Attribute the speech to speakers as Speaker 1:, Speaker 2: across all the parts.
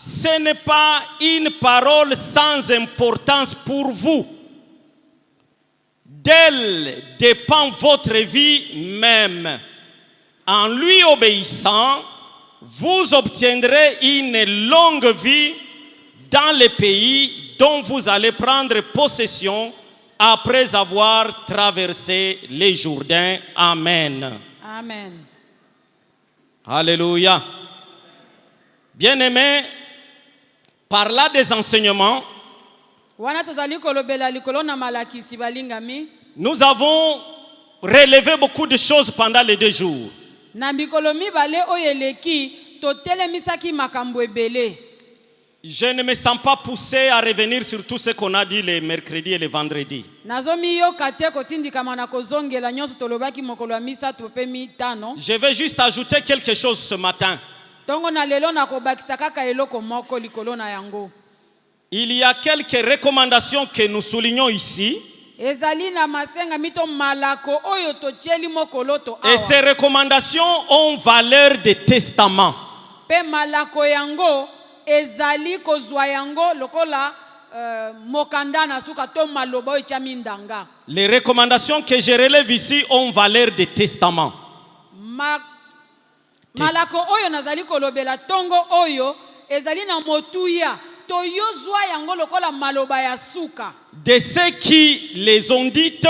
Speaker 1: ce n'est pas une parole sans importance pour vous. D'elle dépend votre vie même. En lui obéissant, vous obtiendrez une longue vie dans le pays dont vous allez prendre possession après avoir traversé les Jourdains. Amen.
Speaker 2: Amen.
Speaker 1: Alléluia. Bien-aimés, par là des enseignements, nous avons relevé beaucoup de choses pendant les 2 jours. Je ne me sens pas poussé à revenir sur tout ce qu'on a dit les mercredis et les vendredis. Je vais juste ajouter quelque chose ce matin. Il y a quelques recommandations que nous soulignons ici. Et ces recommandations ont valeur de testament. Les recommandations que je relève ici ont valeur de testament. De ceux qui les ont dites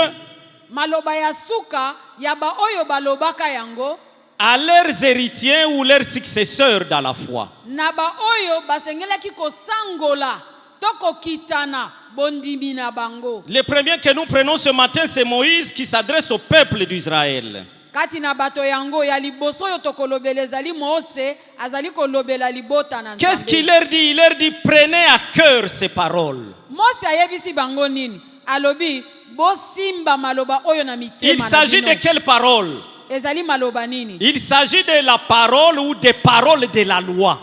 Speaker 1: à leurs héritiers ou leurs successeurs dans la foi. Le premier que nous prenons ce matin, c'est Moïse qui s'adresse au peuple d'Israël. Qu'est-ce qu'il leur dit? Il leur dit, prenez à cœur ces paroles. Il s'agit de quelles paroles? Il s'agit de la parole ou des paroles de la loi.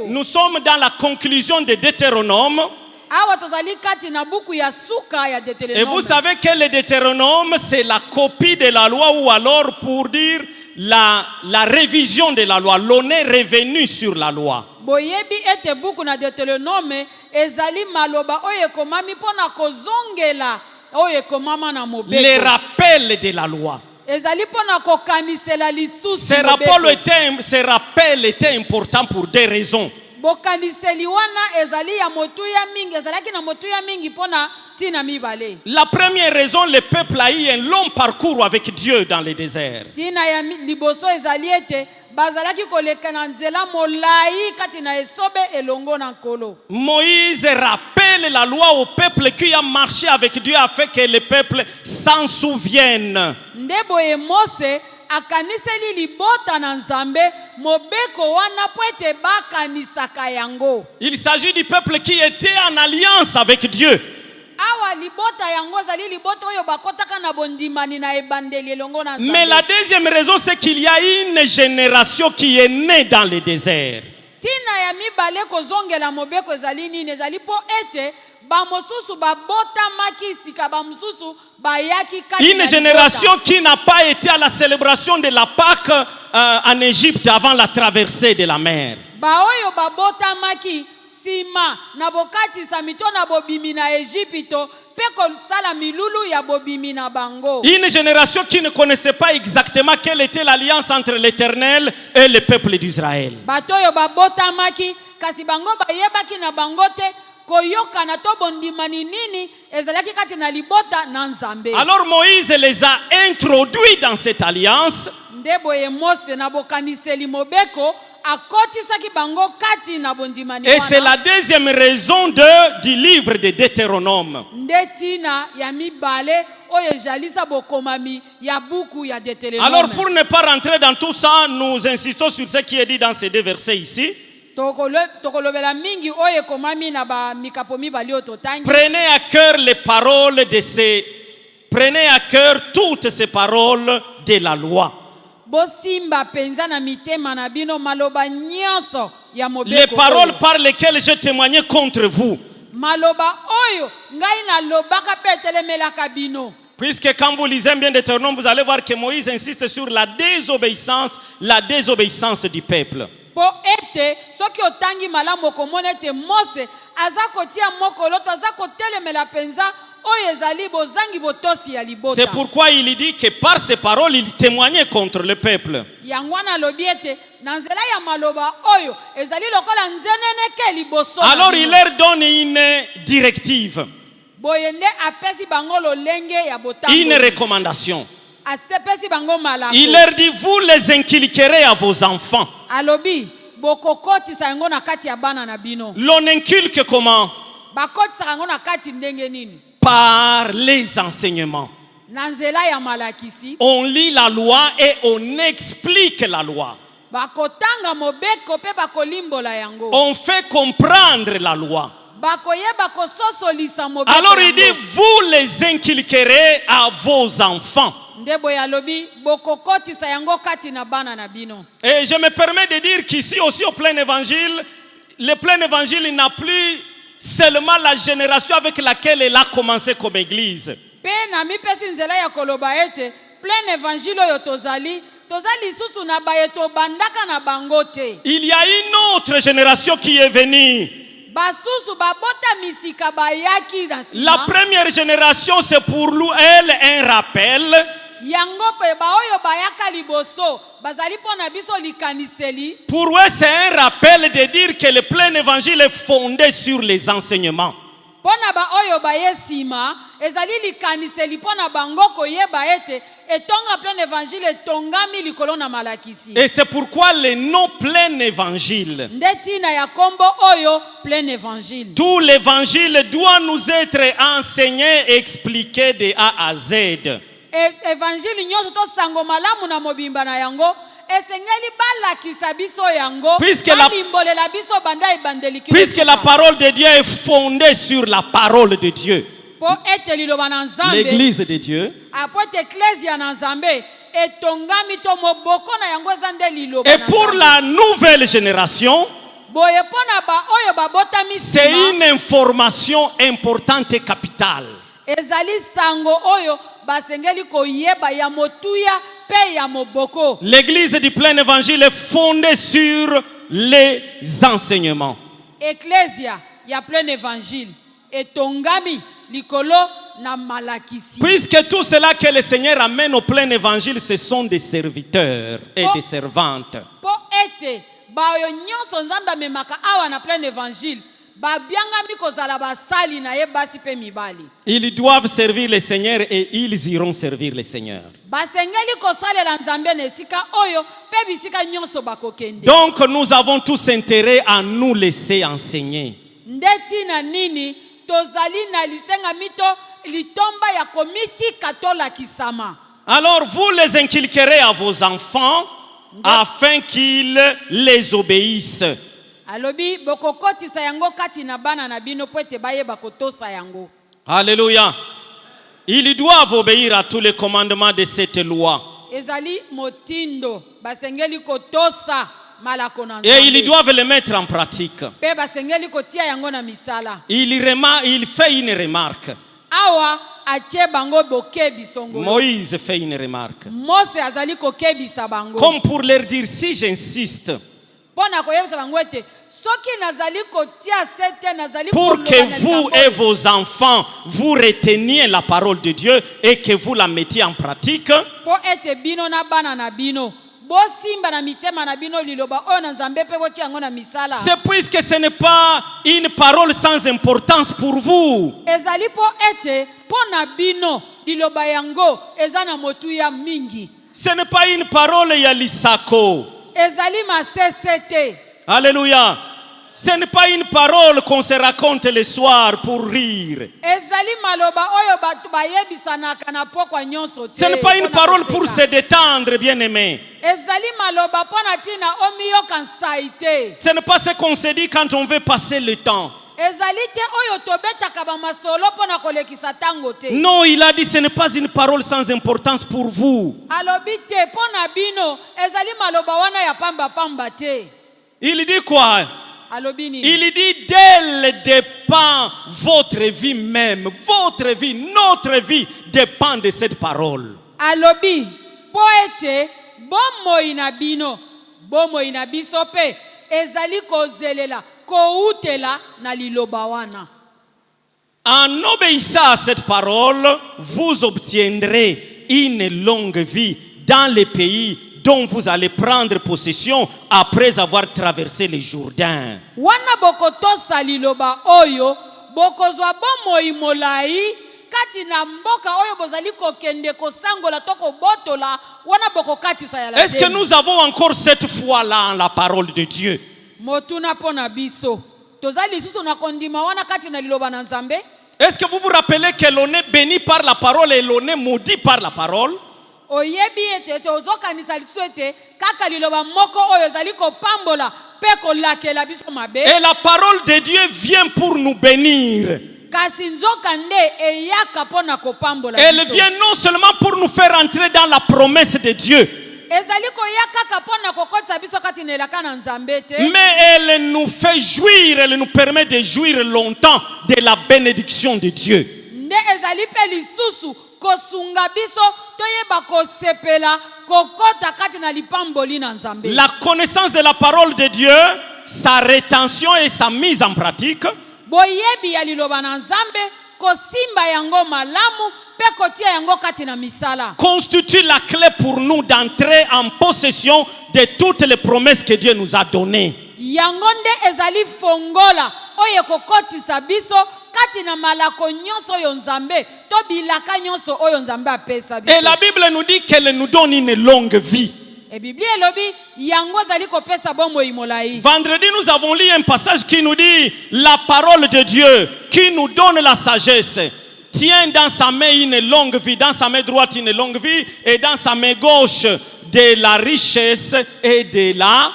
Speaker 1: Nous sommes dans la conclusion de Deutéronome. Et vous savez que le Deutéronome, c'est la copie de la loi, ou alors pour dire la révision de la loi. L'on est revenu sur la loi. Les rappels de la loi. Ce rappel était important pour des raisons. La première raison, le peuple a eu un long parcours avec Dieu dans le désert. Moïse rappelle la loi au peuple qui a marché avec Dieu afin que le peuple s'en souvienne. Il s'agit du peuple qui était en alliance avec Dieu. Mais la deuxième raison, c'est qu'il y a une génération qui est née dans le désert. Une génération qui n'a pas été à la célébration de la Pâque en Égypte avant la traversée de la mer. Une génération qui ne connaissait pas exactement quelle était l'alliance entre l'Éternel et le peuple d'Israël. Alors Moïse les a introduits dans cette alliance. Et c'est la deuxième raison du livre de Deutéronome. Alors pour ne pas rentrer dans tout ça, nous insistons sur ce qui est dit dans ces 2 versets ici. Prenez à cœur les paroles prenez à cœur toutes ces paroles de la loi. Les paroles par lesquelles j'ai témoigné contre vous. Puisque quand vous lisez bien Deutéronome, vous allez voir que Moïse insiste sur la désobéissance du peuple.
Speaker 2: Po ete soki otangi malamu okomona ete Mose aza kotia mokolo to aza kotelemela penza oyo ezali bozangi botosi ya libota.
Speaker 1: C'est pourquoi il dit que par ses paroles il témoignait contre le peuple.
Speaker 2: Yangwana lobi ete na nzela ya maloba oyo ezali lokola nzeneneke liboso.
Speaker 1: Alors il leur donne une directive,
Speaker 2: boyende apesi bango lolenge ya botango,
Speaker 1: une recommandation.
Speaker 2: asepesi bango malako.
Speaker 1: Il leur dit, vous les inculquerez à vos enfants.
Speaker 2: Alobi bokokotisa yango na kati ya bana na bino.
Speaker 1: L'on inculque comment?
Speaker 2: Bakotisa yango na kati ndenge nini?
Speaker 1: Par les enseignements.
Speaker 2: Na nzela ya malakisi.
Speaker 1: On lit la loi et on explique la loi.
Speaker 2: Bakotanga mobeko pe bakolimbola yango.
Speaker 1: On fait comprendre la loi.
Speaker 2: Bakoyeba kososolisa mobeko.
Speaker 1: Alors il dit, vous les inculquerez à vos enfants.
Speaker 2: Ndebo ya lobi bokokotisa yango kati na bana na bino.
Speaker 1: Et je me permets de dire qu'ici aussi au plein évangile, le plein évangile n'a plus seulement la génération avec laquelle elle a commencé comme église.
Speaker 2: Pe na mi pesi nzela ya koloba ete plein évangile oyo tozali susu na bayeto bandaka na bangote.
Speaker 1: Il y a une autre génération qui est venue.
Speaker 2: Basusu babota misika bayaki na sima.
Speaker 1: La première génération, c'est pour elle un rappel.
Speaker 2: Yango pe baoyo bayaka liboso bazali pona biso likaniseli.
Speaker 1: Pour eux, c'est un rappel de dire que le plein évangile est fondé sur les enseignements.
Speaker 2: Pona baoyo bayesima ezali likaniseli pona bango koyeba ete etonga plein évangile etongami likolo na malakisi.
Speaker 1: Et c'est pourquoi le nom plein évangile.
Speaker 2: Ndetina ya kombo oyo plein évangile.
Speaker 1: Tout l'évangile doit nous être enseigné et expliqué de A à Z.
Speaker 2: Évangile nyoso to sango malamu na mobimba na yango esengeli balakisa biso yango balimbolela biso banda ebandeliki.
Speaker 1: Puisque la parole de Dieu est fondée sur la parole de Dieu.
Speaker 2: Po ete liloba na Nzambe.
Speaker 1: L'église de Dieu.
Speaker 2: Apote ecclesia na Nzambe etongami to moboko na yango zande liloba.
Speaker 1: Et pour la nouvelle génération,
Speaker 2: boye pona ba oyo babotami sima.
Speaker 1: C'est une information importante et capitale.
Speaker 2: Ezali sango oyo basengeli koyeba ya motuya pe ya moboko.
Speaker 1: L'église du plein évangile est fondée sur les enseignements.
Speaker 2: Ecclesia ya plein évangile etongami likolo na malakisi.
Speaker 1: Puisque tout cela que le Seigneur amène au plein évangile, ce sont des serviteurs et des servantes.
Speaker 2: Po ete bayo nyonso Nzambe amemaka awa na plein évangile.
Speaker 1: Ils doivent servir le Seigneur et ils iront servir le Seigneur. Donc nous avons tous intérêt à nous laisser enseigner. Alors vous les inculquerez à vos enfants afin qu'ils les obéissent.
Speaker 2: Alobi bokokotisa yango kati na bana na bino po ete bayeba kotosa yango.
Speaker 1: Alléluia. Ils doivent obéir à tous les commandements de cette loi.
Speaker 2: Ezali motindo basengeli kotosa malako na Nzambe.
Speaker 1: Et ils doivent le mettre en pratique.
Speaker 2: Pe basengeli kotia yango na misala.
Speaker 1: Il fait une remarque.
Speaker 2: Awa atie bango bokebi songo.
Speaker 1: Moïse fait une remarque.
Speaker 2: Mose azali kokebisa bango.
Speaker 1: Comme pour leur dire, si j'insiste, pour que vous et vos enfants vous reteniez la parole de Dieu et que vous la mettiez en pratique, c'est puisque ce n'est pas une parole sans importance pour vous. Ce n'est pas une parole yalisako. Alléluia. Ce n'est pas une parole qu'on se raconte le soir pour rire. Ce n'est pas une parole pour se détendre, bien-aimé. Ce n'est pas ce qu'on se dit quand on veut passer le temps. Non, il a dit ce n'est pas une parole sans importance pour vous. Il dit quoi? Il dit d'elle dépend votre vie même. Votre vie, notre vie dépend de cette parole.
Speaker 2: Alobi, poete, bomoi na bino, bomoi na biso pe, ezali kozelela, koutela na liloba wana.
Speaker 1: En obéissant à cette parole, vous obtiendrez une longue vie dans les pays dont vous allez prendre possession après avoir traversé le Jourdain.
Speaker 2: Wana bokotosa liloba oyo, bokozwa bomoi molai, kati na mboka oyo bozali kokende kosangola toko botola, wana bokokatisa ya la.
Speaker 1: Est-ce que nous avons encore cette foi-là en la parole de Dieu?
Speaker 2: Motuna pona biso. Tozali susu na kondima wana kati na liloba na Nzambe.
Speaker 1: Est-ce que vous vous rappelez que l'on est béni par la parole et l'on est maudit par la parole?
Speaker 2: Oyebi ete tozokanisa lisu ete kaka liloba moko oyo zali kopambola pe kolakela biso mabe.
Speaker 1: Et la parole de Dieu vient pour nous bénir.
Speaker 2: Kasi nzoka nde eyaka pona kopambola biso.
Speaker 1: Elle vient non seulement pour nous faire entrer dans la promesse de Dieu,
Speaker 2: ezali koyaka kapona kokotsa biso kati na elaka na Nzambe te.
Speaker 1: mais elle nous fait jouir, elle nous permet de jouir longtemps de la bénédiction de Dieu.
Speaker 2: Nde ezali pe lisusu kosunga biso toyeba kosepela kokota kati na lipamboli na Nzambe.
Speaker 1: La connaissance de la parole de Dieu, sa rétention et sa mise en pratique
Speaker 2: boyebi ya liloba na Nzambe kosimba yango malamu pe kotia yango kati na misala
Speaker 1: constitue la clé pour nous d'entrer en possession de toutes les promesses que Dieu nous a données.
Speaker 2: yango nde ezali fongola oyo kokotisa biso kati na malako nyonso oyo Nzambe to bilaka nyonso oyo Nzambe apesa biso.
Speaker 1: Et la Bible nous dit qu'elle nous donne une longue vie.
Speaker 2: E Biblia elobi yango zali kopesa bomoi molai.
Speaker 1: Vendredi, nous avons lu un passage qui nous dit la parole de Dieu qui nous donne la sagesse tient dans sa main une longue vie, dans sa main droite une longue vie et dans sa main gauche de la richesse et de la...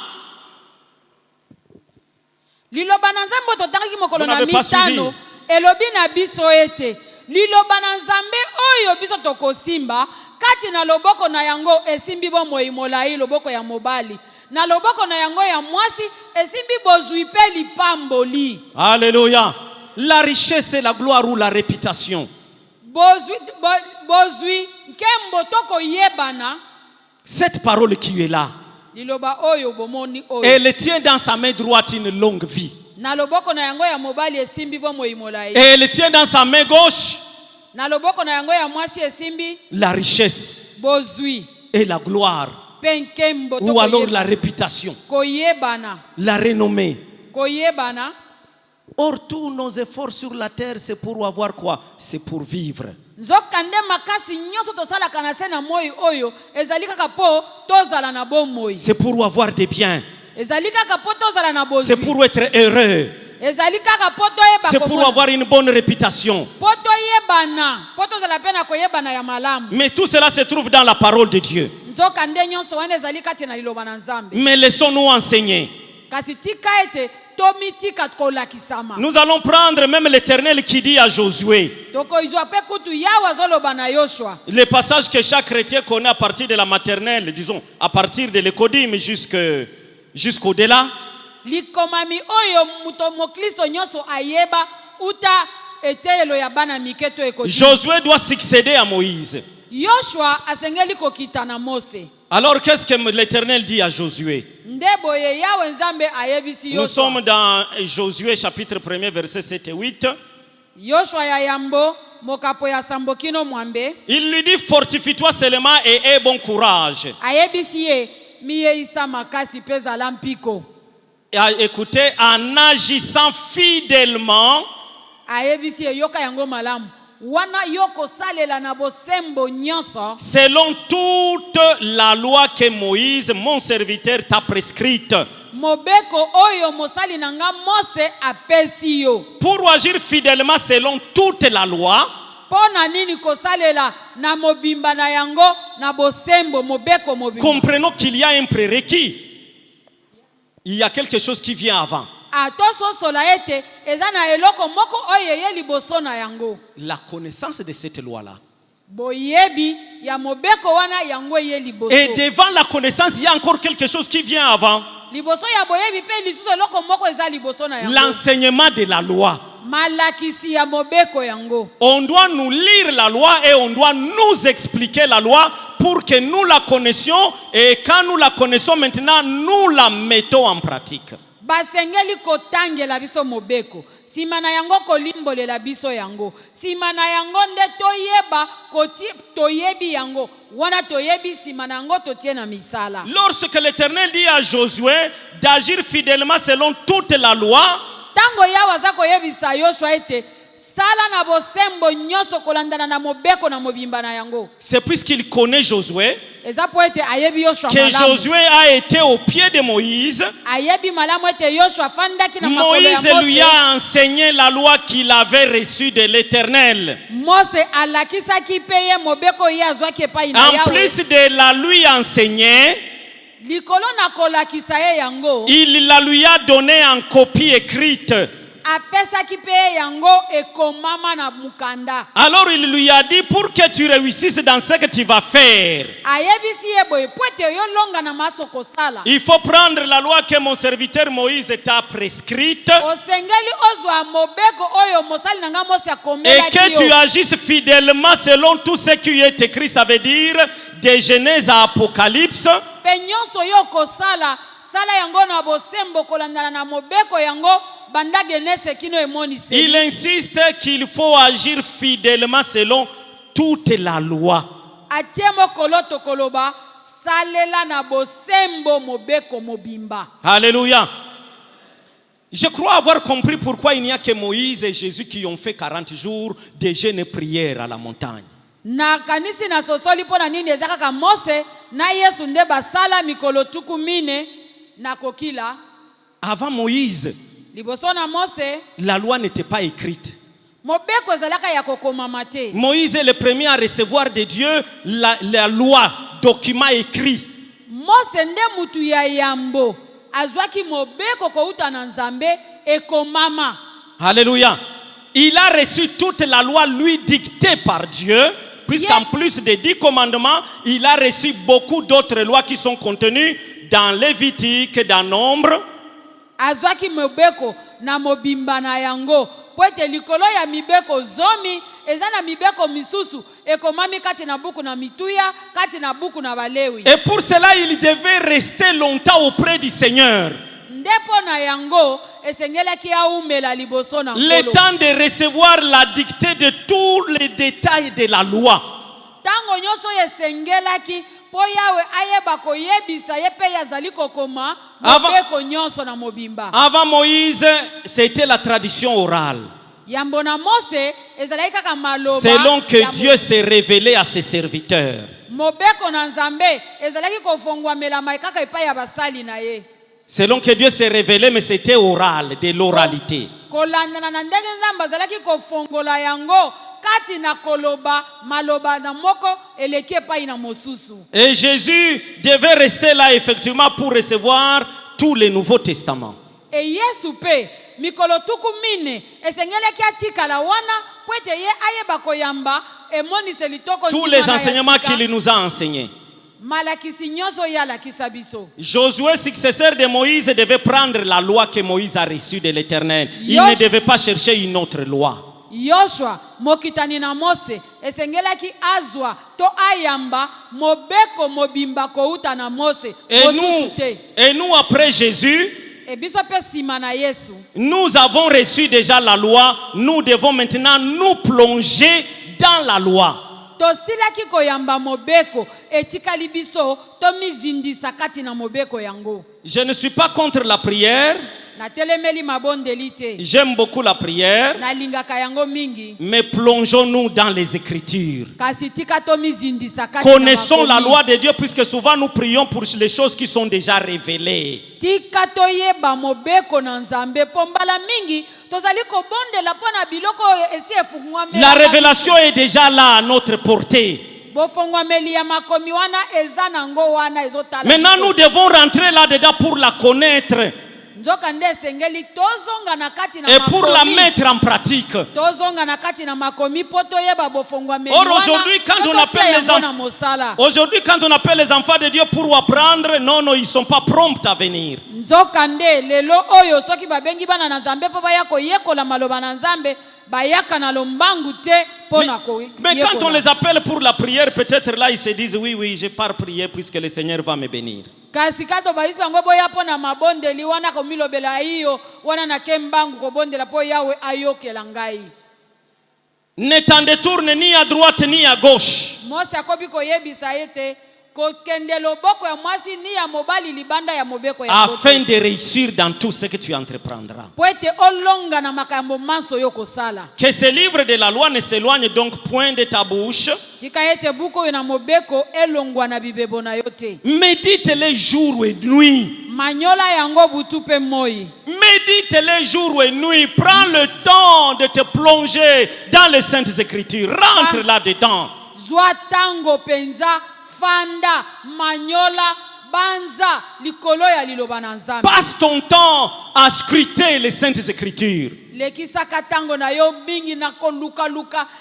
Speaker 2: Liloba na Nzambe totaki mokolo na mitano elobi na biso ete liloba na Nzambe oyo biso tokosimba kati na loboko na yango esimbi bomoi molai loboko ya mobali na loboko na yango ya mwasi esimbi bozwi pe lipamboli.
Speaker 1: Alléluia. La richesse et la gloire ou la réputation.
Speaker 2: Bozwi nkembo toko yebana.
Speaker 1: Cette parole qui est là,
Speaker 2: Liloba oyo bomoni oyo.
Speaker 1: elle tient dans sa main droite une longue vie.
Speaker 2: Na loboko na yango ya mobali esimbi bomoi molai.
Speaker 1: Et elle tient dans sa main gauche
Speaker 2: na loboko na yango ya mwasi esimbi
Speaker 1: la richesse
Speaker 2: bozwi
Speaker 1: et la gloire.
Speaker 2: penkembo toko
Speaker 1: Ou alors la réputation,
Speaker 2: koyebana.
Speaker 1: la renommée.
Speaker 2: Koyebana.
Speaker 1: Or, tous nos efforts sur la terre, c'est pour avoir quoi? C'est pour vivre.
Speaker 2: Nzokande makasi nyonso tosala kana se na moi oyo ezali kaka po tozala na bomoi.
Speaker 1: C'est pour avoir des biens.
Speaker 2: Ezali kaka po tozala na bozwi.
Speaker 1: C'est pour être heureux.
Speaker 2: Ezali kaka po toyeba.
Speaker 1: C'est pour avoir une bonne réputation.
Speaker 2: Po toyebana, po tozala pena koyebana ya malamu.
Speaker 1: Mais tout cela se trouve dans la parole de Dieu.
Speaker 2: Nzokande nyonso wana ezali kati na liloba na Nzambe.
Speaker 1: Mais laissons-nous enseigner.
Speaker 2: Kasi tika ete
Speaker 1: Nous allons prendre même l'Éternel qui dit à Josué. Le passage que chaque chrétien connaît à partir de la maternelle, disons, à partir de l'écodime jusqu'au-delà. Josué doit succéder à Moïse. Alors qu'est-ce que l'Éternel dit à Josué? Nous sommes dans Josué chapitre 1 verset 7 et 8. Il lui dit fortifie-toi seulement et aie bon courage. Et écoutez, en agissant fidèlement selon toute la loi que Moïse, mon serviteur, t'a prescrite. Pour agir fidèlement selon toute la loi, comprenons qu'il y a un prérequis. Il y a quelque chose qui vient avant. La connaissance de cette loi-là. Et devant la connaissance, il y a encore quelque chose qui vient avant.
Speaker 2: liboso ya boyebi pe lisusu eloko moko eza liboso na yango.
Speaker 1: L'enseignement de la loi.
Speaker 2: Malakisi ya mobeko yango.
Speaker 1: On doit nous lire la loi et on doit nous expliquer la loi pour que nous la connaissions, et quand nous la connaissons maintenant, nous la mettons en pratique.
Speaker 2: Basengeli kotangela biso mobeko. Simana yango kolimbolela biso yango. Simana yango nde toyeba koti toyebi yango. Wana toyebi simana yango totie na misala.
Speaker 1: Lorsque l'Éternel dit à Josué d'agir fidèlement selon toute la loi,
Speaker 2: tango yawa zako yebisa Yoshua ete sala na bosembo nyoso kolandana na mobeko na mobimba na yango.
Speaker 1: c'est puisqu'il connaît Josué
Speaker 2: Eza po ete ayebi Yoshua
Speaker 1: que
Speaker 2: malamu.
Speaker 1: Josué a été au pied de Moïse.
Speaker 2: Ayebi malamu ete Yoshua fandaki na makolo ya
Speaker 1: Moïse
Speaker 2: Mose.
Speaker 1: lui a enseigné la loi qu'il avait reçue de l'Éternel.
Speaker 2: Mose alakisaki pe ye mobeko ye azwaki epai na
Speaker 1: En
Speaker 2: Yawe.
Speaker 1: plus de la lui enseigner,
Speaker 2: Likolo na kolakisa ye yango.
Speaker 1: il la lui a donné en copie écrite.
Speaker 2: Apesaki pe ye yango ekomama na mukanda.
Speaker 1: Alors il lui a dit, pour que tu réussisses dans ce que tu vas faire,
Speaker 2: Ayebisi ye boye po ete yo longa na maso kosala.
Speaker 1: il faut prendre la loi que mon serviteur Moïse t'a prescrite
Speaker 2: Osengeli ozwa mobeko oyo mosali nanga Mose
Speaker 1: et
Speaker 2: akomelaki
Speaker 1: que tu
Speaker 2: yo.
Speaker 1: agisses fidèlement selon tout ce qui est écrit. Ça veut dire de Genèse à Apocalypse.
Speaker 2: Pe nyonso yo kosala sala yango na bosembo kolandana na mobeko yango banda Genese kino emonise.
Speaker 1: Il insiste qu'il faut agir fidèlement selon toute la loi.
Speaker 2: Atiemo koloto koloba salela na bosembo mobeko mobimba.
Speaker 1: Alléluia. Je crois avoir compris pourquoi il n'y a que Moïse et Jésus qui ont fait 40 jours de jeûne et prière à la montagne.
Speaker 2: Na kanisi na sosoli pona nini ezaka ka Mose na Yesu nde basala mikolo tuku mine na kokila.
Speaker 1: Avant Moïse,
Speaker 2: Liboso na Mose
Speaker 1: la loi n'était pas écrite.
Speaker 2: mobeko ezalaka ya kokomama te.
Speaker 1: Moïse est le premier à recevoir de Dieu la loi, document écrit.
Speaker 2: Mose nde mutu ya yambo azwaki mobeko kouta na Nzambe ekomama.
Speaker 1: Alléluia. Il a reçu toute la loi lui dictée par Dieu, puisqu'en plus des 10 commandements, il a reçu beaucoup d'autres lois qui sont contenues dans Lévitique, dans Nombre.
Speaker 2: Azwaki mobeko na mobimba na yango po ete likolo ya mibeko zomi eza na mibeko misusu ekomami kati na buku na mituya kati na buku na balewi.
Speaker 1: Et pour cela, il devait rester longtemps auprès du Seigneur.
Speaker 2: Ndepo na yango esengelaki aumela liboso na
Speaker 1: Le
Speaker 2: nkolo.
Speaker 1: temps de recevoir la dictée de tous les détails de la loi.
Speaker 2: Tango nyonso esengelaki po yawe ayeba koyebisa ye pe yazali kokoma mobeko nyonso na mobimba.
Speaker 1: Avant Moïse, c'était la tradition orale.
Speaker 2: Yambo na Mose ezalaki kaka maloba.
Speaker 1: Selon que Dieu s'est révélé à ses serviteurs.
Speaker 2: Mobeko na Nzambe ezalaki kofongwamela mai kaka epai ya basali na ye.
Speaker 1: Selon que Dieu s'est révélé, mais c'était oral, de l'oralité.
Speaker 2: Kolandana na ndenge Nzambe azalaki kofongola yango kati na koloba maloba na moko eleki epai na mosusu.
Speaker 1: Et Jésus devait rester là effectivement pour recevoir tous les Nouveaux Testaments.
Speaker 2: E Yesu pe mikolo tuku mine esengeleki atikala wana po ete ye ayeba koyamba emonise litoko
Speaker 1: Tous les enseignements qu'il nous a enseignés.
Speaker 2: malakisi nyonso ya lakisa biso.
Speaker 1: Josué, successeur de Moïse, devait prendre la loi que Moïse a reçue de l'Éternel. Il ne devait pas chercher une autre loi.
Speaker 2: Yoshua mokitani na Mose esengelaki azwa to ayamba mobeko mobimba kouta na Mose.
Speaker 1: Et nous après Jésus,
Speaker 2: E biso pe sima na Yesu,
Speaker 1: nous avons reçu déjà la loi. Nous devons maintenant nous plonger dans la loi.
Speaker 2: tosilaki koyamba mobeko etikali biso to mizindisa kati na mobeko yango.
Speaker 1: Je ne suis pas contre la prière.
Speaker 2: Na telemeli mabondeli te.
Speaker 1: J'aime beaucoup la prière.
Speaker 2: Na lingaka yango mingi.
Speaker 1: Mais plongeons-nous dans les Écritures.
Speaker 2: Kasi tika to mizindisa kati na
Speaker 1: Connaissons la
Speaker 2: makomi.
Speaker 1: loi de Dieu, puisque souvent nous prions pour les choses qui sont déjà révélées.
Speaker 2: Tika to yeba mobeko na Nzambe pombala mingi tozali kobondela pona biloko esi efungwamela.
Speaker 1: La révélation est déjà là à notre portée.
Speaker 2: Bofongwameli ya makomi wana eza nango wana ezotala.
Speaker 1: Maintenant nous devons rentrer là-dedans pour la connaître.
Speaker 2: nzokande esengeli tozonga na kati na
Speaker 1: et pour la mettre en pratique.
Speaker 2: tozonga na kati na makomi po toyeba bofongwameli
Speaker 1: Or aujourd'hui quand on appelle les enfants de Dieu pour apprendre, non, ils sont pas prompts à venir.
Speaker 2: Nzokande lelo oyo soki babengi bana na Nzambe po baya koyekola maloba na Nzambe bayaka na lombangu te pona ko.
Speaker 1: Mais quand on les appelle pour la prière, peut-être là ils se disent oui, je pars prier puisque le Seigneur va me bénir.
Speaker 2: Kasi kato baisi bango boya pona mabondeli wana ko milobela hiyo wana na kembangu ko bondela po yawe ayokela ngai.
Speaker 1: Ne t'en détourne ni à droite ni à gauche.
Speaker 2: Mose akobi ko yebisa ete ko kendelo boko ya mwasi ni ya mobali libanda ya mobeko ya kote.
Speaker 1: Afin de réussir dans tout ce que tu entreprendras.
Speaker 2: Po ete olonga na makambo manso yoko sala.
Speaker 1: Que ce livre de la loi ne s'éloigne donc point de ta bouche.
Speaker 2: Tika ete buko na mobeko elongwa na bibebo na yote.
Speaker 1: Médite-les jour et nuit.
Speaker 2: Manyola yango butu pe moi.
Speaker 1: Médite-les jour et nuit. Prends le temps de te plonger dans les Saintes Écritures. Rentre là-dedans.
Speaker 2: Zwa tango penza fanda manyola banza likolo ya liloba na Nzambe.
Speaker 1: Passe ton temps à scruter les Saintes Écritures.
Speaker 2: Lekisaka tango na yo bingi na ko luka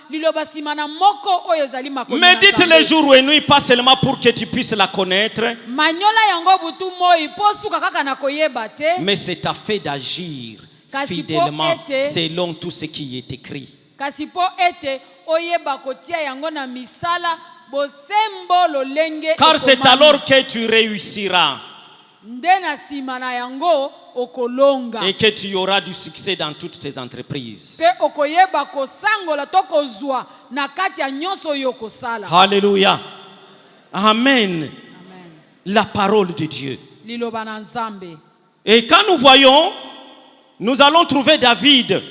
Speaker 2: liloba simana moko oyo ezali makomi.
Speaker 1: Médite les jours et nuit, pas seulement pour que tu puisses la connaître,
Speaker 2: manyola yango butu moi po suka kaka na koyeba te,
Speaker 1: mais c'est ta fait d'agir fidèlement selon tout ce qui est écrit.
Speaker 2: Kasi po ete oyeba kotia yango na misala bosembo lolenge.
Speaker 1: Car c'est alors que tu réussiras
Speaker 2: ndena simana yango okolonga
Speaker 1: et que tu auras du succès dans toutes tes entreprises.
Speaker 2: Pe okoyeba kosangola tokozwa na kati ya nyonso yoko sala.
Speaker 1: Alléluia. Amen.
Speaker 2: Amen.
Speaker 1: La parole de Dieu.
Speaker 2: Liloba na Nzambe.
Speaker 1: Et quand nous voyons, nous allons trouver David.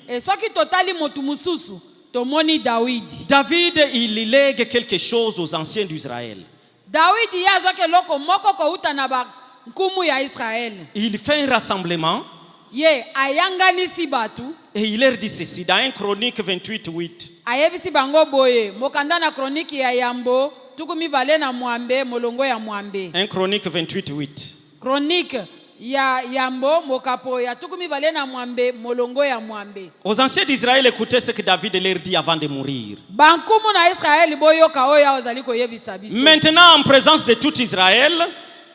Speaker 2: Et soki totali motu mususu tomoni David.
Speaker 1: David, il lègue quelque chose aux anciens d'Israël.
Speaker 2: David yazo ke loko moko ko uta na ba nkumu ya Israël.
Speaker 1: Il fait un rassemblement.
Speaker 2: Ye ayangani si batu.
Speaker 1: Et il leur dit ceci dans 1 Chronique 28:8.
Speaker 2: Ayebisi bango boye mokanda na chronique ya yambo tukumi bale na mwambe molongo ya mwambe.
Speaker 1: 1 Chronique 28:8.
Speaker 2: Chronique ya yambo mokapo ya tukumi bale na mwambe molongo ya mwambe.
Speaker 1: Aux anciens d'Israël, écoutez ce que David leur dit avant de mourir.
Speaker 2: Bankumu na Israël boyoka oya ozali ko yebisa biso.
Speaker 1: Maintenant, en présence de tout Israël,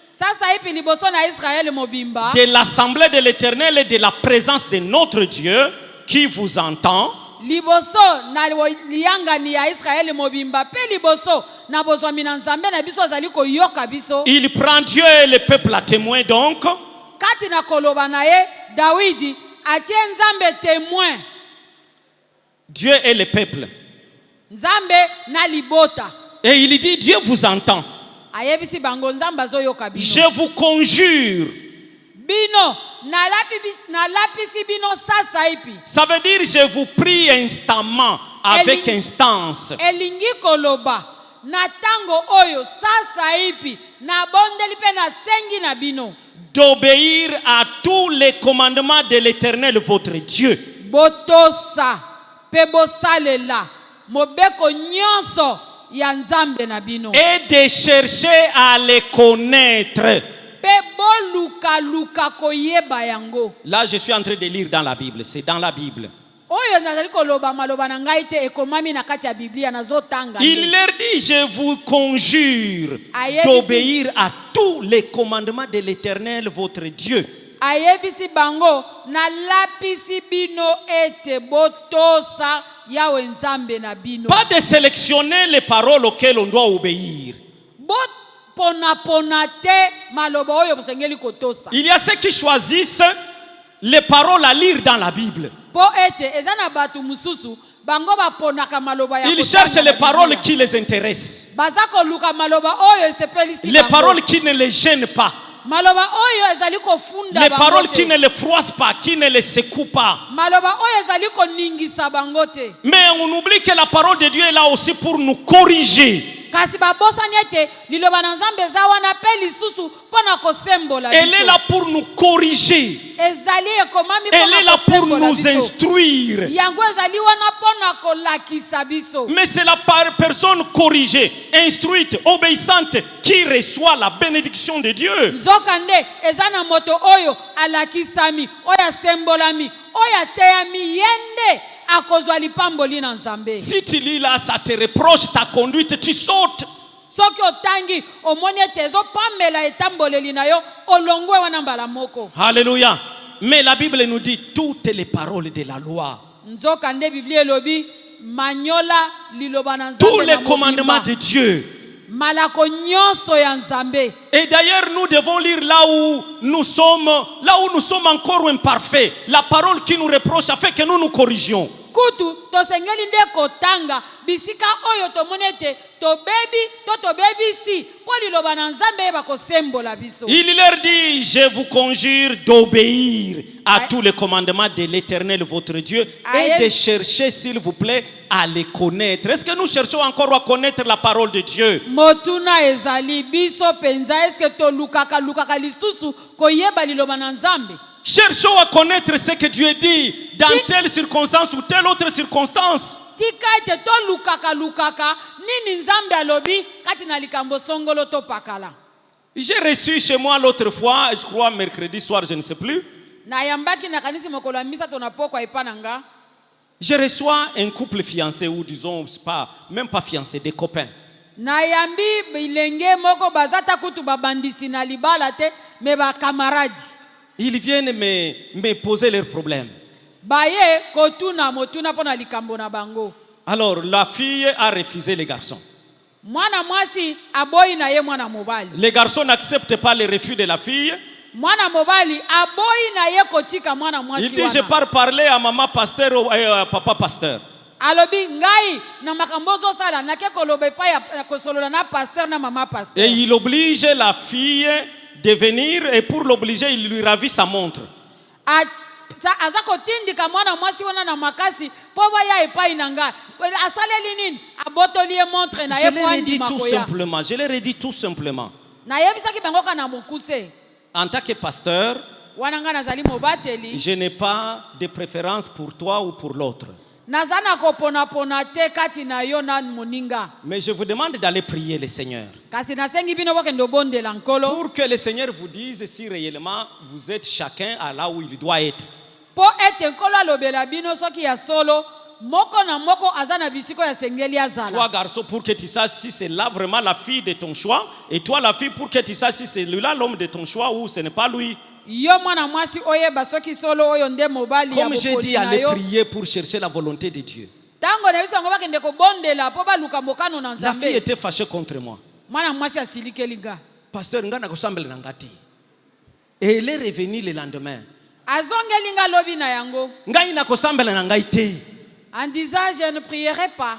Speaker 2: Sasa ipi liboso na Israël mobimba,
Speaker 1: de l'assemblée de l'Éternel et de la présence de notre Dieu qui vous entend,
Speaker 2: liboso na lianga ni ya Israël mobimba pe liboso na bozwa mina Nzambe na biso azali ko yoka biso.
Speaker 1: il prend Dieu et le peuple à témoin donc.
Speaker 2: Kati na koloba na ye Dawidi atie Nzambe témoin.
Speaker 1: Dieu et le peuple.
Speaker 2: Nzambe na libota.
Speaker 1: Et il dit Dieu vous entend.
Speaker 2: Ayebisi bango Nzambe azoyoka bino.
Speaker 1: Je vous conjure.
Speaker 2: Bino na lapisi bino sasa ipi.
Speaker 1: Ça veut dire je vous prie instamment avec instance.
Speaker 2: Elingi koloba na tango oyo sasa ipi na bondeli pe na sengi na bino.
Speaker 1: D'obéir à tous les commandements de l'Éternel votre Dieu.
Speaker 2: Botosa pe bosalela mobeko nyonso ya Nzambe na bino.
Speaker 1: Et de chercher à les connaître.
Speaker 2: Pe boluka luka koyeba yango.
Speaker 1: Là je suis en train de lire dans la Bible, c'est dans la Bible.
Speaker 2: Oyo nazali koloba maloba na ngai te ekomami na kati ya Biblia nazotanga.
Speaker 1: Il leur dit je vous conjure d'obéir à tous les commandements de l'Éternel votre Dieu.
Speaker 2: Ayebisi bango na lapisi bino ete botosa yawe Nzambe na bino.
Speaker 1: Pas de sélectionner les paroles auxquelles on doit obéir.
Speaker 2: Bot pona te maloba oyo bosengeli kotosa.
Speaker 1: Il y a ceux qui choisissent les paroles à lire dans la Bible.
Speaker 2: Po ete ezana batu mususu bango ba ponaka maloba ya.
Speaker 1: Ils cherchent les paroles qui les intéressent.
Speaker 2: Bazako luka maloba oyo sepelisi.
Speaker 1: Les paroles qui ne les gênent pas.
Speaker 2: Maloba oyo ezali ko funda
Speaker 1: les paroles qui ne les froissent pas, qui ne les secouent pas.
Speaker 2: Maloba oyo ezali ko ningisa bangote.
Speaker 1: Mais on oublie que la parole de Dieu est là aussi pour nous corriger.
Speaker 2: kasi babosani ete liloba na nzambe eza wana mpe lisusu mpo na kosembola
Speaker 1: Elle est là pour nous corriger.
Speaker 2: ezali ekomami
Speaker 1: Elle est là pour
Speaker 2: kosembola
Speaker 1: nous
Speaker 2: biso.
Speaker 1: instruire.
Speaker 2: yango ezali wana mpo na kolakisa biso.
Speaker 1: Mais c'est la personne corrigée, instruite, obéissante qui reçoit la bénédiction de Dieu.
Speaker 2: nzoka nde eza na moto oyo alakisami oyo asembolami oyo ateyami ye nde akozwa lipamboli na nzambe.
Speaker 1: Si tu lis là, ça te reproche ta conduite, tu sautes.
Speaker 2: soki otangi omoni ete ezopambela etamboleli na yo olongwe wana mbala moko.
Speaker 1: Alléluia. Mais la Bible nous dit toutes les paroles de la loi.
Speaker 2: nzoka nde biblia elobi manyola liloba na nzambe
Speaker 1: Tous
Speaker 2: na
Speaker 1: les commandements de Dieu.
Speaker 2: malako nyonso ya nzambe.
Speaker 1: Et d'ailleurs, nous devons lire là où nous sommes encore imparfaits. La parole qui nous reproche afin que nous nous corrigions.
Speaker 2: kutu tosengeli nde kotanga bisika oyo tomoni ete tobebi to tobebisi mpo liloba na nzambe yeba kosembola biso.
Speaker 1: Il leur dit, je vous conjure d'obéir à tous les commandements de l'Éternel votre Dieu et de chercher, s'il vous plaît, à les connaître. Est-ce que nous cherchons encore à connaître la parole de Dieu?
Speaker 2: motuna ezali biso penza eske tolukaka lisusu koyeba liloba na nzambe.
Speaker 1: Cherchons à connaître ce que Dieu dit dans telle circonstance ou telle autre circonstance.
Speaker 2: tika ete tolukaka nini nzambe alobi kati na likambo songolo topakala.
Speaker 1: J'ai reçu chez moi l'autre fois, je crois mercredi soir, je ne sais plus.
Speaker 2: na yambaki na kanisi mokolo ya misato na pokwa epa na nga.
Speaker 1: Je reçois un couple fiancé ou disons pas, même pas fiancé, des copains.
Speaker 2: na yambi bilenge moko bazata kutu babandisi na libala te me ba camarade.
Speaker 1: Ils viennent me poser leurs problèmes.
Speaker 2: baye kotuna motuna pona likambo na bango.
Speaker 1: Alors la fille a refusé les garçons.
Speaker 2: mwana mwasi aboyi na ye mwana mobali.
Speaker 1: Les garçons n'acceptent pas le refus de la fille.
Speaker 2: mwana mobali aboyi na ye kotika mwana mwasi
Speaker 1: Il dit,
Speaker 2: wana.
Speaker 1: je pars parler à maman pasteur et papa pasteur.
Speaker 2: alobi ngai na makambo ozosala nake koloba epai ya kosolola na pasteur na mama pasteur.
Speaker 1: Et il oblige la fille de venir et pour l'obliger, il lui ravit sa montre.
Speaker 2: aza kotindika mwana mwasi wana na makasi po baya epai na ngai asaleli nini abotoli ye montre na ye po andima koya.
Speaker 1: Je l'ai redit tout simplement.
Speaker 2: nayebisaki bango ka na mokuse.
Speaker 1: En tant que pasteur,
Speaker 2: wana ngai nazali mobateli
Speaker 1: je n'ai pas de préférence pour toi ou pour l'autre.
Speaker 2: naza na koponapona te kati na yo na moninga.
Speaker 1: Mais je vous demande d'aller prier le Seigneur.
Speaker 2: kasi nasengi bino bokende obondela nkolo.
Speaker 1: Pour que le Seigneur vous dise si réellement vous êtes chacun à là où il doit être.
Speaker 2: po ete nkolo alobela bino soki ya solo moko na moko aza na bisiko ya sengeli azala.
Speaker 1: Toi garçon, pour que tu saches si c'est là vraiment la fille de ton choix, et toi la fille pour que tu saches si c'est là l'homme de ton choix ou ce n'est pas lui.
Speaker 2: yo mwana mwasi oyeba soki solo oyo nde mobali ya
Speaker 1: Comme j'ai
Speaker 2: bokoli
Speaker 1: dit,
Speaker 2: na
Speaker 1: allez
Speaker 2: yo.
Speaker 1: prier pour chercher la volonté de Dieu.
Speaker 2: tango na biso yango bakende kobondela po baluka mokano na
Speaker 1: La fille
Speaker 2: nzambe.
Speaker 1: était fâchée contre moi.
Speaker 2: mwana mwasi asilikeli nga.
Speaker 1: Pasteur, nga nakosambela nangati. Et elle est revenue le lendemain.
Speaker 2: azongeli nga lobi na yango.
Speaker 1: Ngai nakosambela nangai te.
Speaker 2: en disant je ne prierai pas.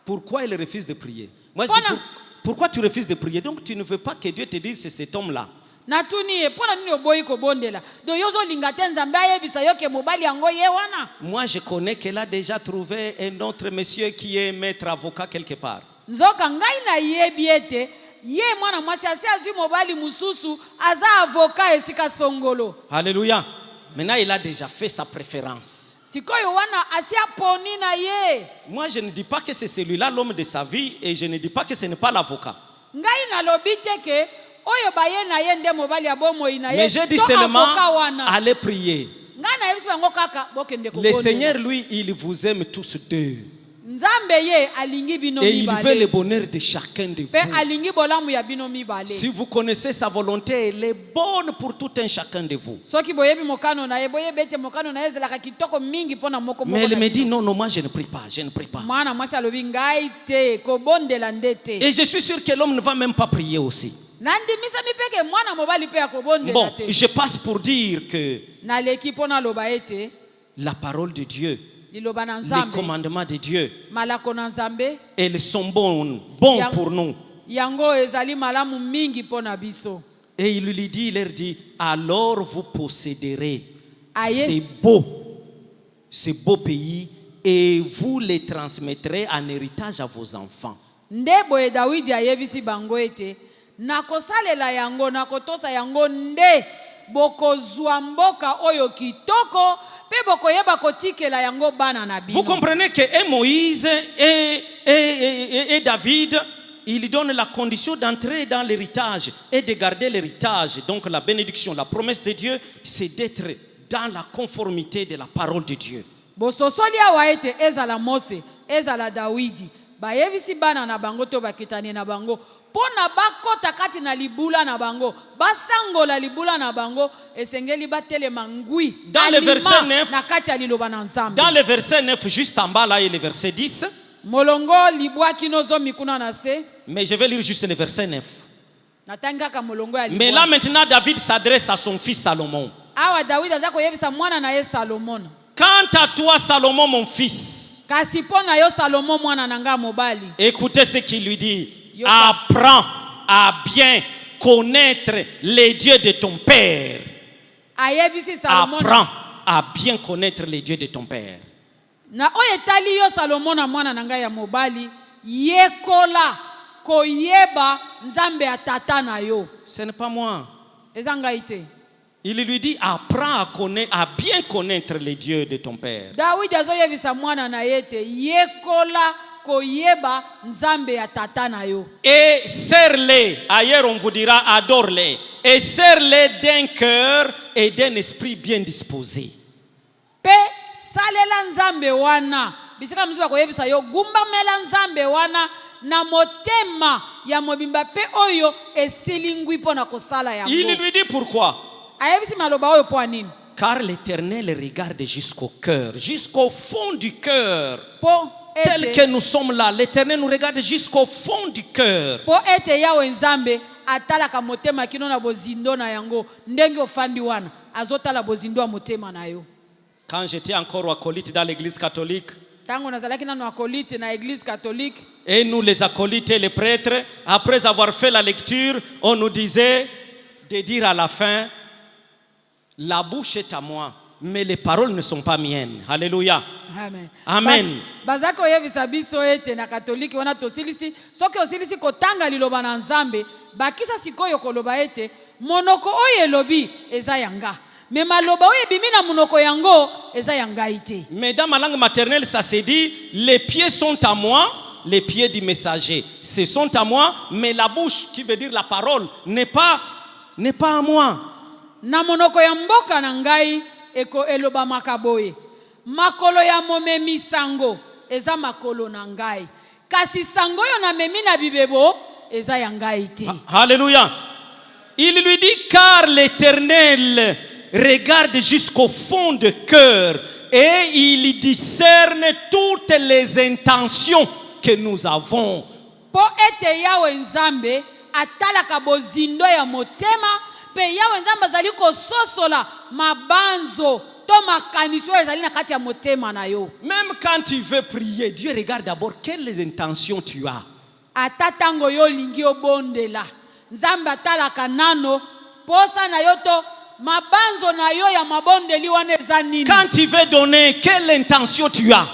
Speaker 1: Pourquoi elle refuse de prier? Moi je dis, pourquoi tu refuses de prier? Donc tu ne veux pas que Dieu te dise c'est cet homme-là.
Speaker 2: natuni ye pona nini oboyi kobondela do yo ozolinga te nzambe ayebisa yo ke mobali yango ye wana.
Speaker 1: Moi je connais qu'elle a déjà trouvé un autre monsieur qui est maître avocat quelque part.
Speaker 2: nzoka ngai na yebi ete ye mwana mwasi asi azwi mobali mususu aza avoka esika songolo.
Speaker 1: Alléluia. Maintenant il a déjà fait sa préférence.
Speaker 2: sikoyo wana asi aponi na ye.
Speaker 1: Moi je ne dis pas que c'est celui-là l'homme de sa vie et je ne dis pas que ce n'est pas l'avocat.
Speaker 2: ngai nalobi te ke oyo baye na ye nde mobali ya bomoi na ye.
Speaker 1: Mais j'ai dit
Speaker 2: to
Speaker 1: seulement
Speaker 2: avoka wana.
Speaker 1: allez prier.
Speaker 2: ngai nayebisi bango kaka bokende
Speaker 1: Le
Speaker 2: kobondela.
Speaker 1: Seigneur lui il vous aime tous deux.
Speaker 2: nzambe ye alingi bino
Speaker 1: Et il veut le
Speaker 2: mibale.
Speaker 1: bonheur de chacun de
Speaker 2: pe
Speaker 1: vous.
Speaker 2: alingi bolamu ya bino mibale.
Speaker 1: Si vous connaissez sa volonté, elle est bonne pour tout un chacun de vous.
Speaker 2: soki boyebi mokano na ye boyebi ete mokano na ye ezelaka kitoko mingi mpona moko
Speaker 1: Mais
Speaker 2: moko
Speaker 1: elle
Speaker 2: na
Speaker 1: me dit
Speaker 2: bino.
Speaker 1: non, moi je ne prie pas, je ne prie pas.
Speaker 2: mwana mwasi alobi ngai te kobondela nde te.
Speaker 1: Et je suis sûr que l'homme ne va même pas prier aussi.
Speaker 2: nandimisami mpe ke mwana mobali mpe ya kobondela
Speaker 1: Bon,
Speaker 2: te.
Speaker 1: je passe pour dire que
Speaker 2: naleki mpona aloba ete
Speaker 1: la parole de Dieu,
Speaker 2: liloba na
Speaker 1: les
Speaker 2: nzambe
Speaker 1: commandements de Dieu,
Speaker 2: malako na nzambe
Speaker 1: elles sont bons pour nous.
Speaker 2: yango ezali malamu mingi mpona biso.
Speaker 1: Et il lui dit, il leur dit, alors vous posséderez
Speaker 2: Aye.
Speaker 1: ce beau pays et vous les transmettrez en héritage à vos enfants.
Speaker 2: nde boye Dawidi ayebisi bango ete nakosalela yango nakotosa yango nde bokozwa mboka oyo kitoko pe bokoyeba kotikela yango bana na bino.
Speaker 1: Vous comprenez que Moïse et David, il donne la condition d'entrer dans l'héritage et de garder l'héritage. Donc la bénédiction, la promesse de Dieu, c'est d'être dans la conformité de la parole de Dieu.
Speaker 2: Bososoli awa ete ezala Mose, ezala Dawidi, bayebisi bana na bango to bakitani na bango, pona bakota kati na libula na bango, basangola libula na bango, esengeli batele mangui.
Speaker 1: Dans le verset 9,
Speaker 2: na kati ya liloba na Nzambe.
Speaker 1: Dans le verset 9, juste en bas là, et le verset 10.
Speaker 2: Molongo libwa kinozo mikuna na se.
Speaker 1: Mais je vais lire juste le verset 9.
Speaker 2: Natangaka molongo ya libwa.
Speaker 1: Mais là maintenant, David s'adresse à son fils Salomon.
Speaker 2: Awa David azako yebisa mwana na ye Salomon.
Speaker 1: Quant à toi, Salomon, mon fils,
Speaker 2: kasi pona yo Salomon mwana nanga mobali.
Speaker 1: Écoutez ce qu'il lui dit. Apprends à bien connaître les dieux de ton père. Apprends à bien connaître les dieux de ton père.
Speaker 2: Na oyetali yo Salomon na mwana nanga ya mobali yekola koyeba nzambe atata na yo.
Speaker 1: Ce n'est pas moi.
Speaker 2: Ezanga ite.
Speaker 1: Il lui dit apprends à bien connaître les dieux de ton père.
Speaker 2: David azoyebisa mwana na yete yekola koyeba nzambe atata na yo.
Speaker 1: Et serre-les, ailleurs on vous dira adore-les, et serre-les d'un cœur et d'un esprit bien disposé.
Speaker 2: Pe salela nzambe wana bisika mzuba koyebisa yo gumba mela nzambe wana na motema ya mobimba pe oyo esilingwi pona kosala yango.
Speaker 1: Il lui dit pourquoi?
Speaker 2: Ayebisi maloba oyo po nini?
Speaker 1: Car l'Éternel regarde jusqu'au cœur, jusqu'au fond du cœur.
Speaker 2: Po
Speaker 1: tel que nous sommes là, l'Éternel nous regarde jusqu'au fond du cœur.
Speaker 2: Po ete yawe nzambe atalaka motema kino na bozindo na yango ndenge ofandi wana azotala bozindo wa motema na yo.
Speaker 1: Quand j'étais encore acolyte dans l'église catholique,
Speaker 2: tango nazalaki nano acolyte na église catholique,
Speaker 1: et nous les acolytes et les prêtres, après avoir fait la lecture, on nous disait de dire à la fin, la bouche est à moi, mais les paroles ne sont pas miennes. Alléluia.
Speaker 2: Amen.
Speaker 1: Amen.
Speaker 2: Bazako yebisa biso ete na catholique wana tosilisi soki osilisi kotanga liloba na Nzambe bakisa sikoyo koloba ete monoko oyo elobi eza yanga. Mais maloba oyo ebimi na monoko yango eza yanga ite.
Speaker 1: Mais dans ma langue maternelle ça se dit les pieds sont à moi, les pieds du messager. Ce sont à moi, mais la bouche qui veut dire la parole n'est pas à moi.
Speaker 2: Na monoko ya mboka na ngai eko eloba makaboye. Makolo ya momemi sango eza makolo na ngai. Kasi sango yo na memi na bibebo eza ya ngai te.
Speaker 1: Alléluia. Il lui dit car l'Éternel regarde jusqu'au fond de cœur et il discerne toutes les intentions que nous avons.
Speaker 2: Po ete yawe nzambe atalaka bozindo ya motema pe yawe nzambe azali kososola mabanzo to makaniso ezali na kati ya motema na yo.
Speaker 1: Même quand tu veux prier, Dieu regarde d'abord quelles intentions tu as.
Speaker 2: Atatango yo lingi obondela nzambe atalaka nano posa na yo to mabanzo na yo ya mabondeli wana eza nini.
Speaker 1: Quand tu veux donner, quelle intention tu as.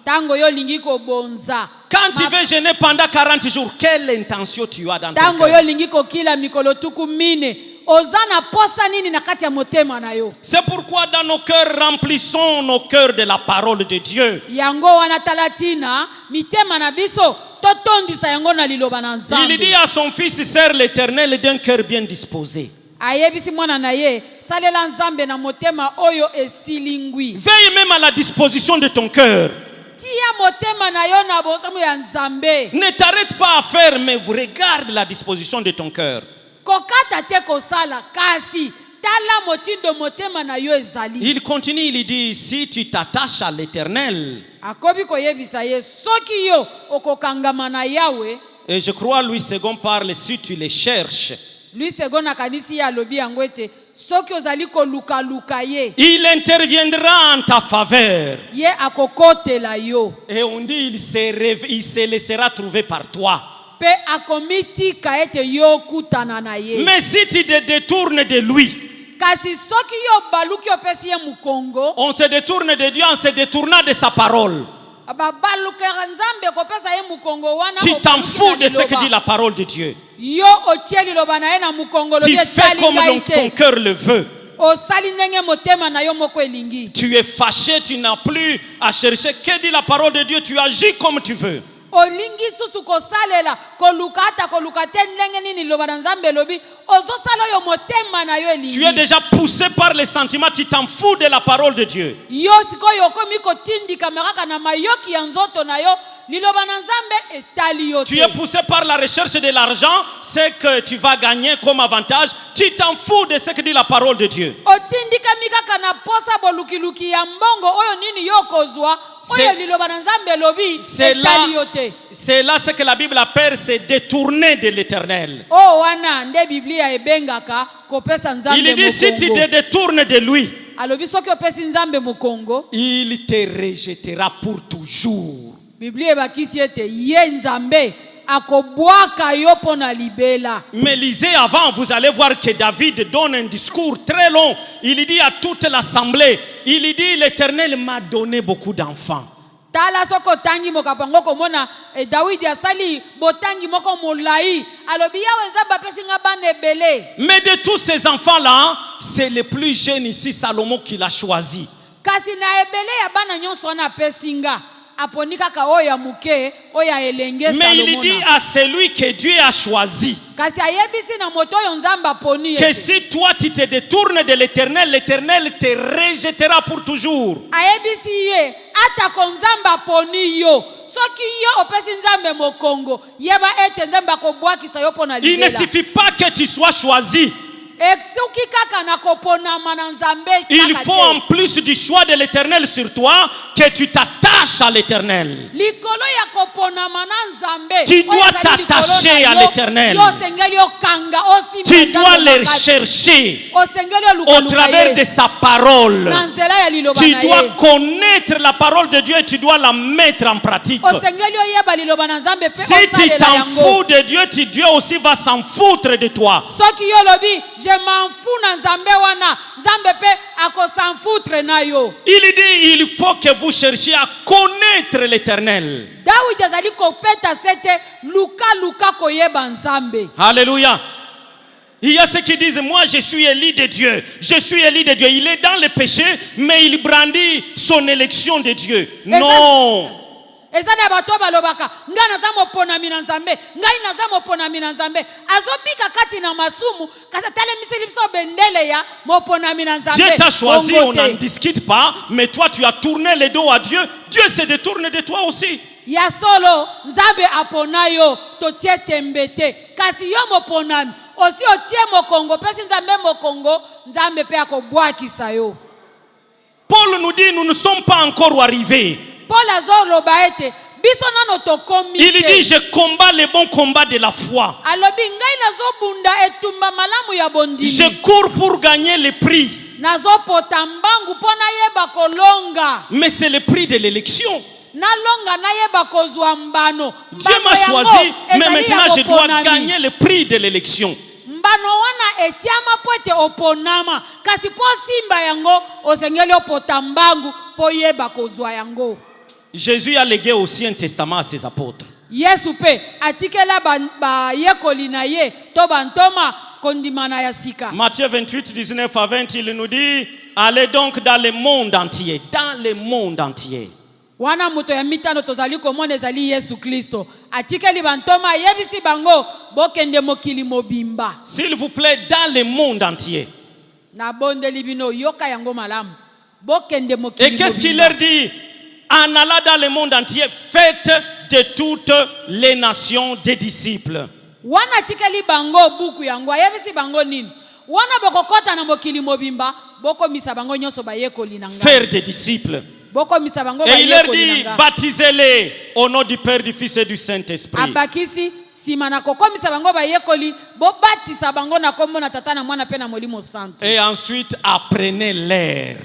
Speaker 2: Tango yo lingi ko bonza.
Speaker 1: Quand tu veux jeûner pendant 40 jours, quelle intention tu as dans ton
Speaker 2: tango
Speaker 1: cœur.
Speaker 2: yo lingi ko kila mikolo tuku mine ozana posa nini na kati ya motema na yo.
Speaker 1: C'est pourquoi dans nos cœurs remplissons nos cœurs de la parole de Dieu.
Speaker 2: Yango wana talatina mitema na biso totondisa yango na liloba na Nzambe.
Speaker 1: Il dit à son fils, serre l'Éternel d'un cœur bien disposé.
Speaker 2: Ayebisi mwana na ye salela Nzambe na motema oyo esilingwi.
Speaker 1: Veille même à la disposition de ton cœur.
Speaker 2: Tia motema na yo na bosamu ya Nzambe.
Speaker 1: Ne t'arrête pas à faire, mais regarde la disposition de ton cœur.
Speaker 2: Kokata te kosala kasi tala motindo motema na yo ezali.
Speaker 1: Il continue, il dit, si tu t'attaches à l'Éternel.
Speaker 2: Akobi koyebisa ye soki yo okokangama na yawe.
Speaker 1: Et je crois Louis II parle, si tu les cherches.
Speaker 2: Louis II na kanisi ya lobi yango ete soki ozali ko luka luka ye.
Speaker 1: Il interviendra en ta faveur.
Speaker 2: Ye akokotela yo.
Speaker 1: Et on dit, il se laissera trouver par toi.
Speaker 2: Pe akomiti ka ete yo kutana na ye.
Speaker 1: Mais si tu te détournes de lui,
Speaker 2: kasi soki yo baluki opesi ye mukongo,
Speaker 1: on se détourne de Dieu en se détournant de sa parole. Tu t'en fous de ce que dit la parole de Dieu.
Speaker 2: Tu
Speaker 1: fais comme ton cœur le veut. Tu es fâché, tu n'as plus à chercher. Que dit la parole de Dieu? Tu agis comme tu veux. Tu es déjà poussé par les sentiments, tu t'en fous de la parole de Dieu. Tu es poussé par la recherche de l'argent, ce que tu vas gagner comme avantage, tu t'en fous de ce que dit la parole de Dieu. C'est là ce que la Bible appelle se détourner de l'Éternel. Il dit si tu te détournes de lui, il te rejettera pour toujours. Mais lisez avant, vous allez voir que David donne un discours très long. Il dit à toute l'assemblée, il dit l'Éternel m'a donné beaucoup d'enfants. Mais de tous ces enfants-là, c'est le plus jeune ici, Salomon, qui l'a choisi. Mais il dit à celui que Dieu a choisi que si toi tu te détournes de l'Éternel, l'Éternel te rejettera pour toujours. Il ne suffit pas que tu sois choisi. Il faut en plus du choix de l'Éternel sur toi que tu t'attaches à l'Éternel. Tu dois t'attacher à l'Éternel. Tu dois le chercher au travers de sa parole. Tu dois connaître la parole de Dieu et tu dois la mettre en pratique. Si tu t'en fous de Dieu, Dieu aussi va s'en foutre de toi.
Speaker 2: Je m'en fous na Nzambe wana, Nzambe pe ako s'en foutre na yo.
Speaker 1: Il dit il faut que vous cherchiez à connaître l'Éternel.
Speaker 2: David azali ko peta sete luka koyeba Nzambe.
Speaker 1: Alléluia. Il y a ceux qui disent moi je suis élu de Dieu. Je suis élu de Dieu. Il est dans le péché mais il brandit son élection de Dieu. Non.
Speaker 2: Ezana bato balobaka nga nazamo pona mina Nzambe ngai nazamo pona mina Nzambe azobika kati na masumu kasa tale miseli biso bendele ya mopona mina Nzambe.
Speaker 1: Dieu t'a choisi, on n'en discute pas, mais toi tu as tourné le dos à Dieu, Dieu se détourne de toi aussi.
Speaker 2: Ya solo Nzambe aponayo totie tembete kasi yo moponami osi otie mokongo pesi Nzambe mokongo Nzambe pe akobwakisa yo.
Speaker 1: Paul nous dit nous ne sommes pas encore arrivés. Il dit je combats le bon combat de la foi. Je cours pour gagner le prix. Mais c'est le prix de l'élection. Dieu m'a choisi, mais maintenant je dois gagner le prix de l'élection. Jésus a légué aussi un testament à ses apôtres. Matthieu 28, 19 à 20, il nous dit allez donc dans le monde entier. Dans le monde entier. S'il vous plaît, dans le monde entier. Et qu'est-ce qu'il leur dit? En allant dans le monde entier, faites de toutes les nations des disciples. Faire des disciples. Et il leur dit, baptisez-les au nom du Père, du Fils et du Saint-Esprit. Et ensuite, apprenez-les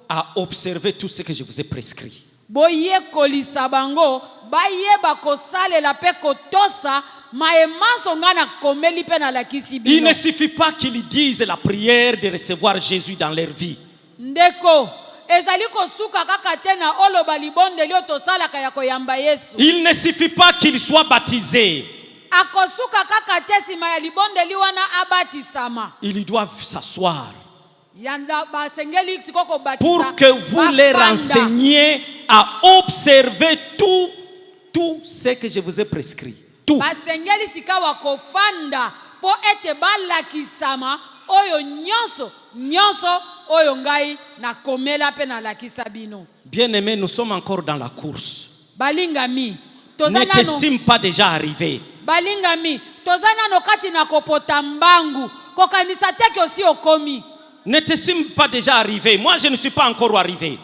Speaker 1: à observer tout ce que je vous ai prescrit. Il ne suffit pas qu'ils disent la prière de recevoir Jésus dans leur vie. Il ne suffit pas qu'ils soient baptisés. Ils doivent s'asseoir pour que vous les renseigniez à observer tout ce que je vous ai prescrit. Tout. Bien-aimés, nous sommes encore dans la course. Ne t'estime pas déjà arrivé. Ne t'estime pas déjà arrivé. Moi, je ne suis pas encore arrivé.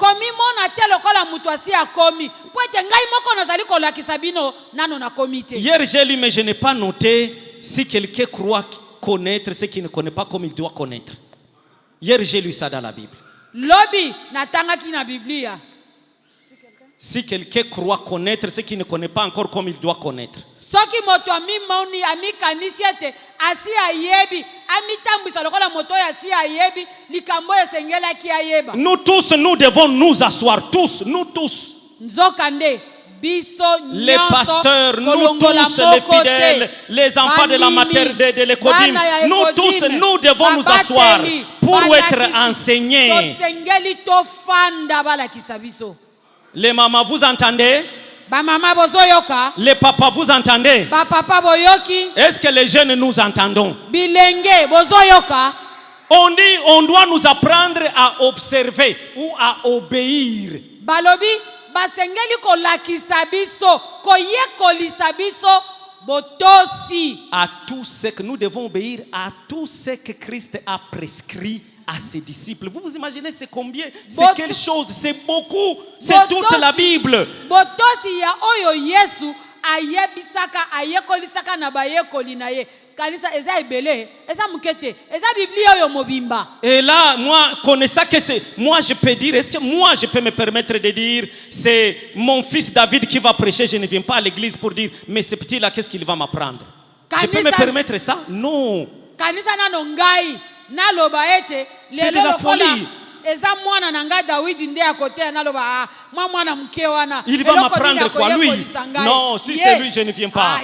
Speaker 1: Hier, j'ai lu, mais je n'ai pas noté si quelqu'un croit connaître ce qu'il ne connaît pas comme il doit connaître. Hier, j'ai lu ça dans la Bible. Si quelqu'un croit connaître ce qu'il ne connaît pas encore comme il doit connaître. Nous tous, nous devons nous asseoir. Tous, nous tous. Les pasteurs, nous tous, les fidèles, les enfants de la maternité, de l'écodim, nous tous, nous devons nous asseoir pour être enseignés. Les mamans, vous entendez? Les papas, vous entendez? Est-ce que les jeunes nous entendons? On dit, on doit nous apprendre à observer ou à obéir. À tout ce que nous devons obéir, à tout ce que Christ a prescrit à ses disciples. Vous vous imaginez c'est combien? C'est quelque chose, c'est beaucoup, c'est toute la Bible. Et là, moi, connaissant que c'est, moi je peux dire, est-ce que moi je peux me permettre de dire, c'est mon fils David qui va prêcher, je ne viens pas à l'église pour dire, mais ce petit-là, qu'est-ce qu'il va m'apprendre? Je peux me permettre ça? Non. C'est de la folie. Il va m'apprendre quoi lui? Non, si c'est lui, je ne viens pas.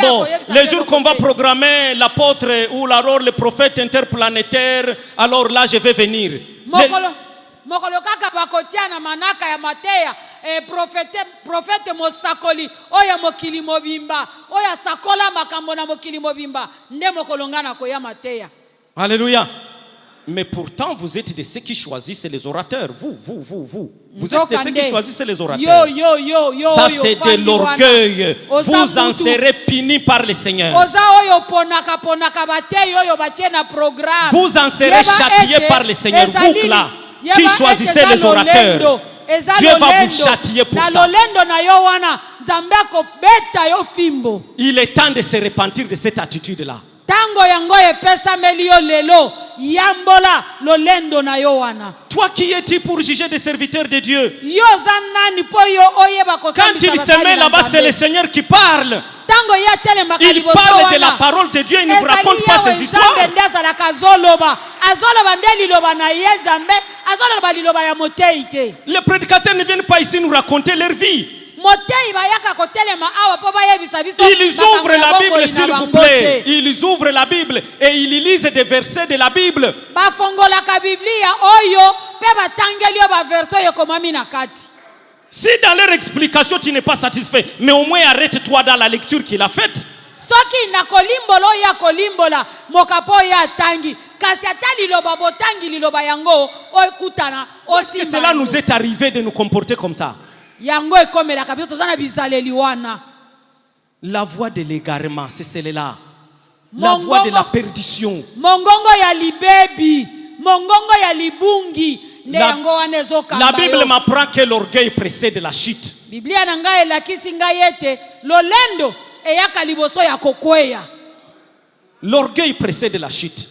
Speaker 1: Bon, les jours qu'on va programmer l'apôtre ou alors le prophète interplanétaire, alors là je vais venir. Prophète mosakoli oya mokili mobimba oya sakola makambo na mokili mobimba nde mokolongana koya mateya. Alléluia. Mais pourtant, vous êtes de ceux qui choisissent les orateurs. Vous êtes de ceux qui choisissent les orateurs. Ça, c'est de l'orgueil. Vous en serez punis par le Seigneur. Vous en serez châtiés par le Seigneur. Vous là, qui choisissez les orateurs. Dieu va vous châtier pour ça. Il est temps de se repentir de cette attitude-là. Toi qui es-tu pour juger des serviteurs de Dieu? Quand il se met là-bas, c'est le Seigneur qui parle. Il parle de la parole de Dieu, il ne vous raconte pas ses histoires. Les prédicateurs ne viennent pas ici nous raconter leur vie. Ils ouvrent la Bible, s'il vous plaît. Ils ouvrent la Bible et ils lisent des versets de la Bible. Si dans leur explication tu n'es pas satisfait, mais au moins arrête-toi dans la lecture qu'il a faite. Est-ce que cela nous est arrivé de nous comporter comme ça? La voie de l'égarement, c'est celle-là. La voie de la perdition. La Bible m'apprend que l'orgueil précède la chute. L'orgueil précède la chute.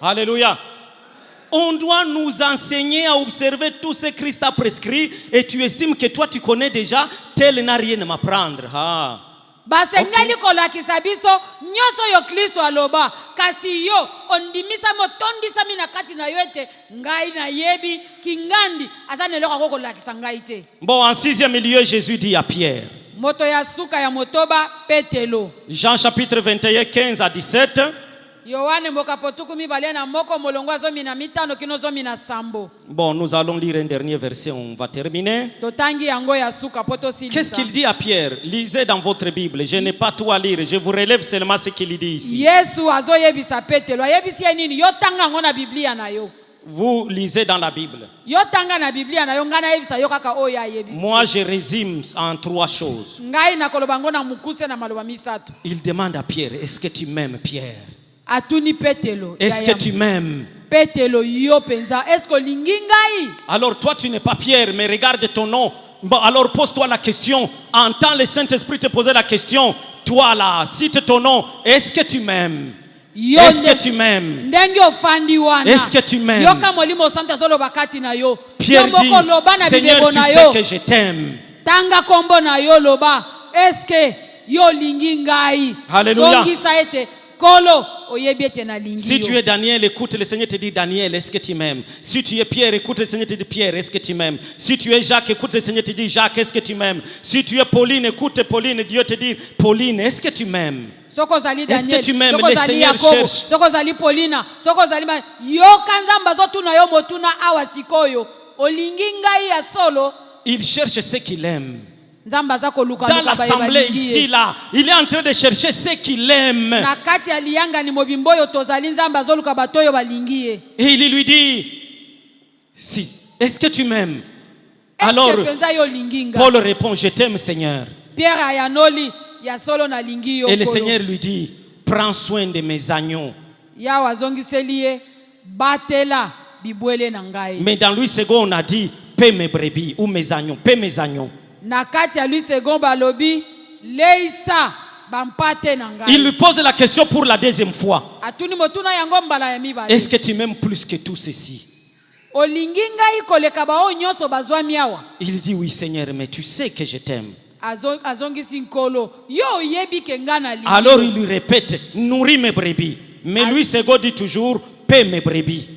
Speaker 1: Alléluia. On doit nous enseigner à observer tout ce que Christ a prescrit et tu estimes que toi tu connais déjà, tel n'a rien à m'apprendre. Ah.
Speaker 2: Basengeli kolakisa biso nyonso yo Kristo aloba kasi yo ondimisa motondisa mina kati na yo ete ngai na yebi kingandi azaneloko ko kolakisa ngai te.
Speaker 1: Bon, en 6e lieu, Jésus dit à Pierre.
Speaker 2: Moto ya suka ya motoba Petelo.
Speaker 1: Jean chapitre 21, 15 à 17.
Speaker 2: Yohane mokapotuku mibale na moko molongo azomi na mitano kinozomi na sambo.
Speaker 1: Bon, nous allons lire un dernier verset, on va terminer.
Speaker 2: Totangi yango ya suka poto silisa.
Speaker 1: Qu'est-ce qu'il dit à Pierre? Lisez dans votre Bible. Je n'ai pas tout à lire, je vous relève seulement ce qu'il dit ici.
Speaker 2: Yesu azoyebisa Petelo. Ayebisi nini? Yo tanga ngo na Biblia na yo.
Speaker 1: Vous lisez dans la Bible.
Speaker 2: Yo tanga na Biblia na yo ngana yebisa yo kaka oya ayebisi.
Speaker 1: Moi, je résume en 3 choses.
Speaker 2: Ngai na koloba ngo na mukuse na maloba misato.
Speaker 1: Il demande à Pierre, est-ce que tu m'aimes, Pierre?
Speaker 2: Atuni Petelo.
Speaker 1: Est-ce que tu m'aimes?
Speaker 2: Petelo yo penza. Est-ce que lingi ngai?
Speaker 1: Alors toi, tu n'es pas Pierre, mais regarde ton nom. Bon, alors pose-toi la question. Entends le Saint-Esprit te poser la question. Toi là, cite ton nom. Est-ce que tu m'aimes? Est-ce que tu m'aimes? Est-ce que tu m'aimes? Pierre dit, Seigneur, tu sais que je t'aime.
Speaker 2: Tanga kombo na yo loba. Est-ce que yo lingi ngai?
Speaker 1: Alléluia. Si tu es Daniel, écoute, le Seigneur te dit, Daniel, est-ce que tu m'aimes? Si tu es Pierre, écoute, le Seigneur te dit, Pierre, est-ce que tu m'aimes? Si tu es Jacques, écoute, le Seigneur te dit, Jacques, est-ce que tu m'aimes? Si tu es Pauline, écoute, Pauline, Dieu te dit, Pauline, est-ce que tu m'aimes? Est-ce que tu m'aimes? Le Seigneur cherche. Il cherche ce qu'il aime. Dans l'assemblée ici, là, il est en train de chercher ce qu'il aime. Et il lui dit, si, est-ce que tu m'aimes? Alors, Paul répond, je t'aime, Seigneur. Et le Seigneur lui dit, prends soin de mes agneaux. Mais dans Louis II, on a dit, paie mes brebis ou mes agneaux, paie mes agneaux. Il lui pose la question pour la 2e fois. Est-ce que tu m'aimes plus que tout ceci? Il dit oui, Seigneur, mais tu sais que je t'aime. Alors il lui répète, nourris mes brebis. Mais lui, Sego dit toujours, paie mes brebis.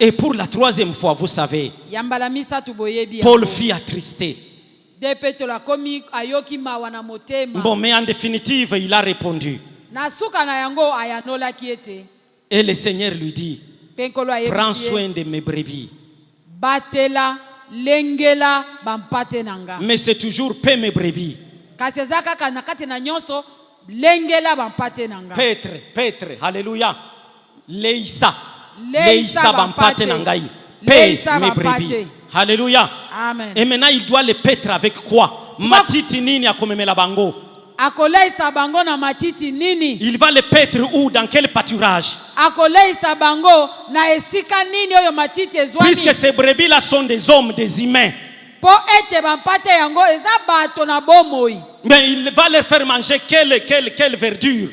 Speaker 1: Et pour la 3e fois, vous savez, Paul fut attristé. Bon, mais en définitive, il a répondu. Et le Seigneur lui dit, prends soin de mes brebis. Mais c'est toujours paie mes brebis. Petre, alléluia. Leïsa bampate nangai. Paie mes brebis. Alléluia.
Speaker 2: Amen.
Speaker 1: Et maintenant il doit les paître avec quoi? Matiti nini akomemela bango. Il va les paître où? Dans quel pâturage? Puisque ces brebis là sont des hommes, des humains. Mais il va les faire manger quelle verdure?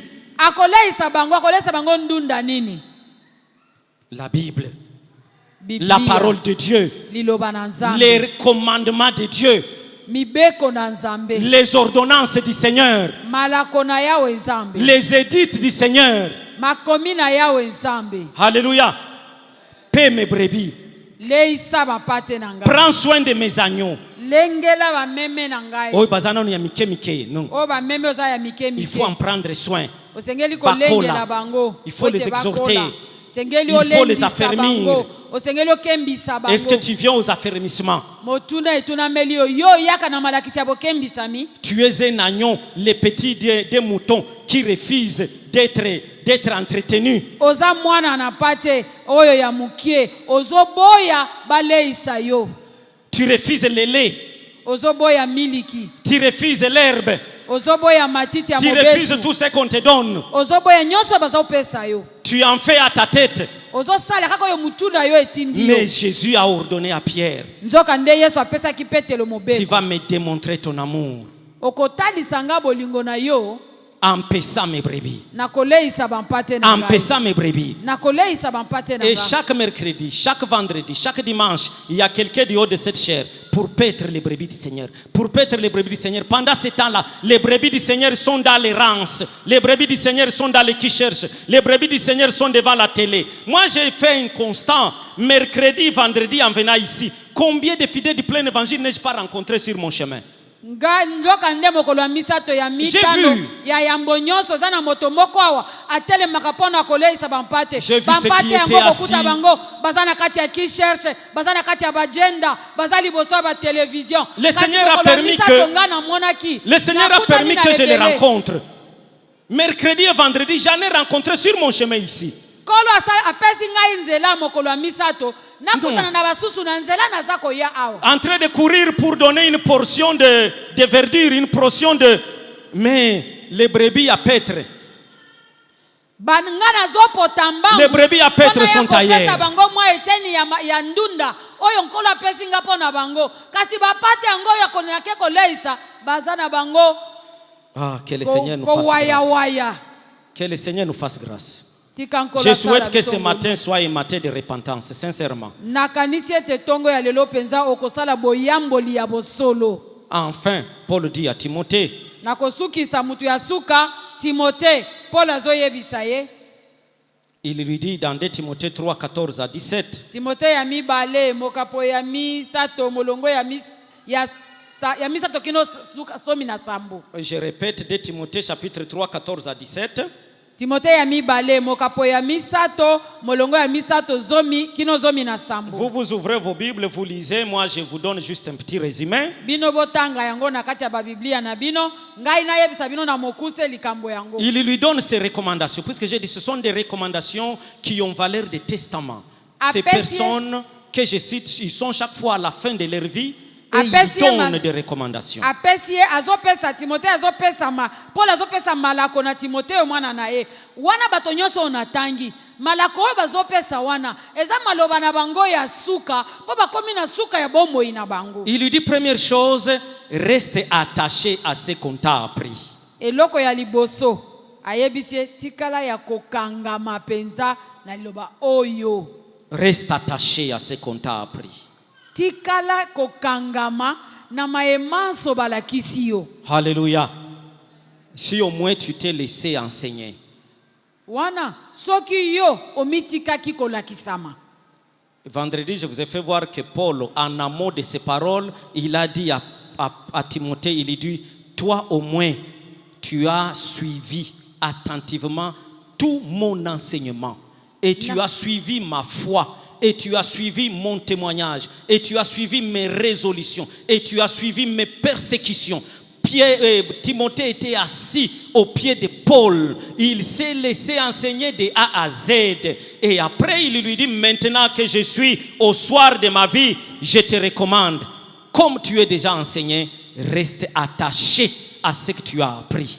Speaker 1: La Bible. La parole de Dieu. Les commandements de Dieu. Les ordonnances du Seigneur. Les édits du Seigneur. Alléluia. Paie mes brebis. Prends soin de mes agneaux. Il faut en prendre soin. Il faut les exhorter. Il faut les affermir. Est-ce que tu viens aux affermissements? Tu es un agneau, les petits des moutons qui refusent d'être entretenus. Tu refuses le lait. Tu refuses l'herbe. Tu refuses tout ce qu'on te donne. Tu en fais à ta tête. Mais Jésus a ordonné à Pierre, tu vas me démontrer ton amour.
Speaker 2: okotalisa nga bolingo na yo
Speaker 1: en paissant mes brebis.
Speaker 2: nakoleisa bampate na
Speaker 1: En
Speaker 2: ngai.
Speaker 1: paissant mes brebis.
Speaker 2: Nakoleisa bampate na
Speaker 1: Et
Speaker 2: ngai.
Speaker 1: chaque mercredi, chaque vendredi, chaque dimanche, il y a quelqu'un du haut de cette chair pour paître les brebis du Seigneur. Pour paître les brebis du Seigneur. Pendant ce temps-là, les brebis du Seigneur sont dans les rances. Les brebis du Seigneur sont dans les qui cherchent. Les brebis du Seigneur sont devant la télé. Moi, j'ai fait un constat. Mercredi, vendredi, en venant ici, combien de fidèles du plein évangile n'ai-je pas rencontré sur mon chemin?
Speaker 2: Nga ndoka nde mokolo ya misato ya mitano ya yambo nyonso za na moto moko awa atelemaka mpona koleisa bampate. Bampate yango kokuta bango baza na kati ya Kisherche, baza na kati ya bajenda, baza liboso ya ba télévision.
Speaker 1: Le Seigneur a permis que je les rencontre. Mercredi et vendredi, j'en ai rencontré sur mon chemin ici.
Speaker 2: Kolo apesi ngai nzela mokolo ya misato.
Speaker 1: En train de courir pour donner une portion de verdure, une portion de... Mais les brebis à paître. Les brebis à paître sont ailleurs. Ah, que le Seigneur nous fasse grâce. Que le Seigneur nous fasse grâce. Je souhaite que ce matin soit un matin de repentance, sincèrement. Enfin, Paul dit à Timothée, il lui dit dans 2 Timothée 3, 14 à 17, je répète 2 Timothée chapitre 3, 14 à 17.
Speaker 2: Timothée ya mibale mokapo ya misato molongo ya misato zomi kino zomi na sambo.
Speaker 1: Vous ouvrez vos Bibles, vous lisez, moi je vous donne juste un petit résumé.
Speaker 2: Bino botanga yango na kati ya Biblia na bino ngai na yebisa bino na mokuse likambo yango.
Speaker 1: Il lui donne ses recommandations puisque j'ai dit ce sont des recommandations qui ont valeur de testament. Ces personnes que je cite, ils sont chaque fois à la fin de leur vie. Et il donne des recommandations.
Speaker 2: Apesie azopesa Timothée azopesa Paul azopesa malako na Timothée mwana na ye. Wana bato nyonso onatangi. Malako bazopesa wana. Eza maloba na bango ya suka. Po bakomi na suka ya bomoi na bango.
Speaker 1: Il lui dit première chose, reste attaché à ce qu'on t'a appris.
Speaker 2: Eloko ya liboso ayebisie tikala ya kokanga mapenza na liloba oyo.
Speaker 1: Reste attaché à ce qu'on t'a appris.
Speaker 2: Tikala kokangama na maemanso balakisi yo.
Speaker 1: Alléluia. Si au moins tu t'es laissé enseigner.
Speaker 2: Wana soki yo omitikaki kolakisama.
Speaker 1: Vendredi, je vous ai fait voir que Paul, en amont de ses paroles, il a dit à Timothée, il dit, toi au moins, tu as suivi attentivement tout mon enseignement. Et tu as suivi ma foi. Et tu as suivi mon témoignage. Et tu as suivi mes résolutions. Et tu as suivi mes persécutions. Timothée était assis au pied de Paul. Il s'est laissé enseigner de A à Z. Et après, il lui dit, maintenant que je suis au soir de ma vie, je te recommande, comme tu es déjà enseigné, reste attaché à ce que tu as appris.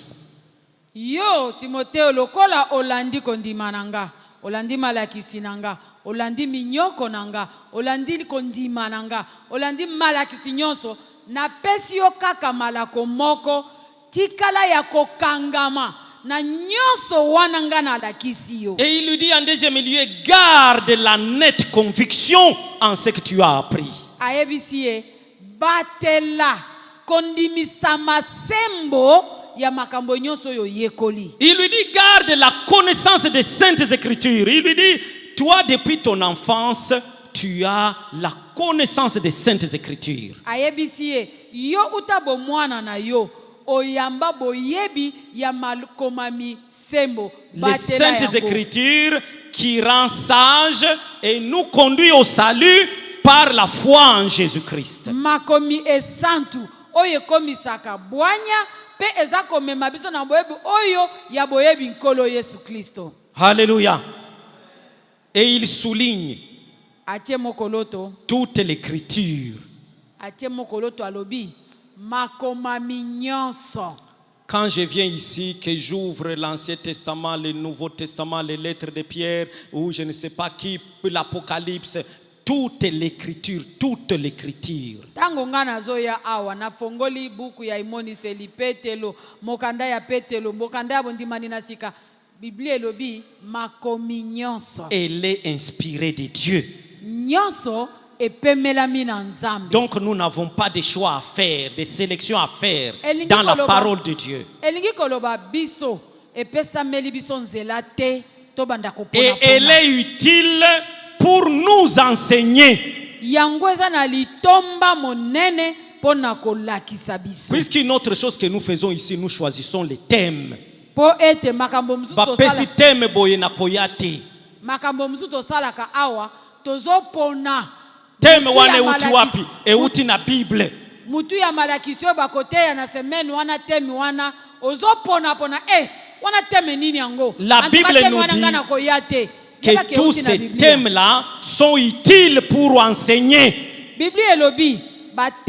Speaker 2: Yo, Timothée, lokola olandi kondima nanga, olandi malakisi nanga, olandi minyoko nanga, olandi kondima nanga, olandi malakisi nyonso, na pesi yo kaka malako moko, tikala ya kokangama, na nyonso wananga na lakisi yo.
Speaker 1: Et il lui dit en deuxième lieu, garde la nette conviction en ce que tu as appris.
Speaker 2: Ayebisie, batela, kondimisa masembo, ya makambo nyonso yo yekoli.
Speaker 1: Il lui dit, garde la connaissance des saintes écritures. Il lui dit, toi depuis ton enfance, tu as la connaissance des saintes écritures.
Speaker 2: Ayebisie, yo utabo mwana na yo, oyamba boyebi ya malkomami sembo.
Speaker 1: Les saintes écritures qui rend sage et nous conduit au salut par la foi en Jésus-Christ.
Speaker 2: Makomi esantu, oye komisaka bwanya, pe ezako mema biso na boyebi oyo ya boyebi nkolo Yesu Kristo.
Speaker 1: Alléluia. Et il souligne toute l'écriture. Quand je viens ici, que j'ouvre l'Ancien Testament, le Nouveau Testament, les lettres de Pierre, ou je ne sais pas qui, l'Apocalypse, toute l'écriture.
Speaker 2: Tango nga nazoya awa nafongoli buku ya imoniseli Petelo, mokanda ya Petelo, mokanda ya bondimani na sika. Biblia elobi makomi nyonso.
Speaker 1: Elle est inspirée de Dieu.
Speaker 2: Nyonso epemelami na Nzambe.
Speaker 1: Donc nous n'avons pas de choix à faire, de sélection à faire dans la parole de Dieu.
Speaker 2: Elingi koloba biso epesameli biso nzela te tobanda kopona.
Speaker 1: Et elle est utile pour nous enseigner.
Speaker 2: Yango eza na litomba monene pona kolakisa biso.
Speaker 1: Puisqu'une autre chose que nous faisons ici, nous choisissons les thèmes.
Speaker 2: Po ete makambo mzuto sala.
Speaker 1: Bapesi thème boye na koyate.
Speaker 2: Makambo mzuto sala ka awa tozopona.
Speaker 1: Thème wane uti wapi? E uti na Bible.
Speaker 2: Mutu ya malakisio bakote na semeni wana thème wana ozopona pona wana thème nini yango?
Speaker 1: La Bible nous dit que tous ces thèmes-là sont utiles pour enseigner.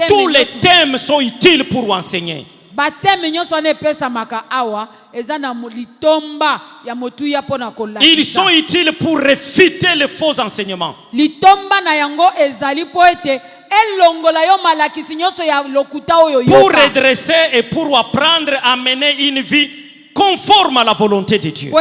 Speaker 1: Tous les thèmes sont utiles pour enseigner. Ils sont utiles pour réfuter les faux enseignements. Pour redresser et pour apprendre à mener une vie conforme à la volonté de Dieu.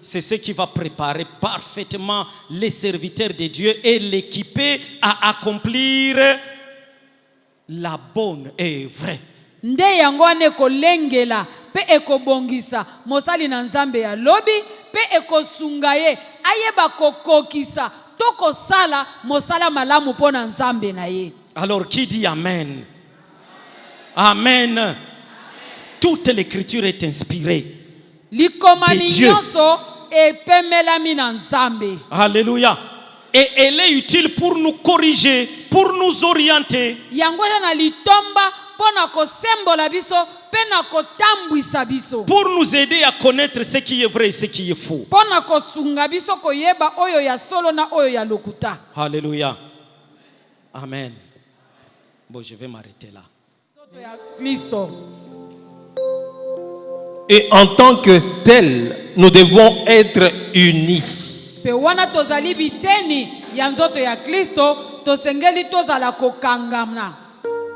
Speaker 1: C'est ce qui va préparer parfaitement les serviteurs de Dieu et l'équiper à accomplir la bonne œuvre.
Speaker 2: Nde yango ane kolengela pe ekobongisa mosali na Nzambe ya lobi pe ekosunga ye ayeba kokokisa toko sala mosala malamu pona Nzambe na ye.
Speaker 1: Alors qui dit amen? Amen. Amen. Toute l'écriture est inspirée de Dieu. Alléluia. Et elle est utile pour nous corriger, pour nous orienter. Pour nous aider à connaître ce qui est vrai et ce qui est faux. Alléluia. Amen. Bon, je vais m'arrêter là.
Speaker 3: Et en tant que tel, nous devons être unis.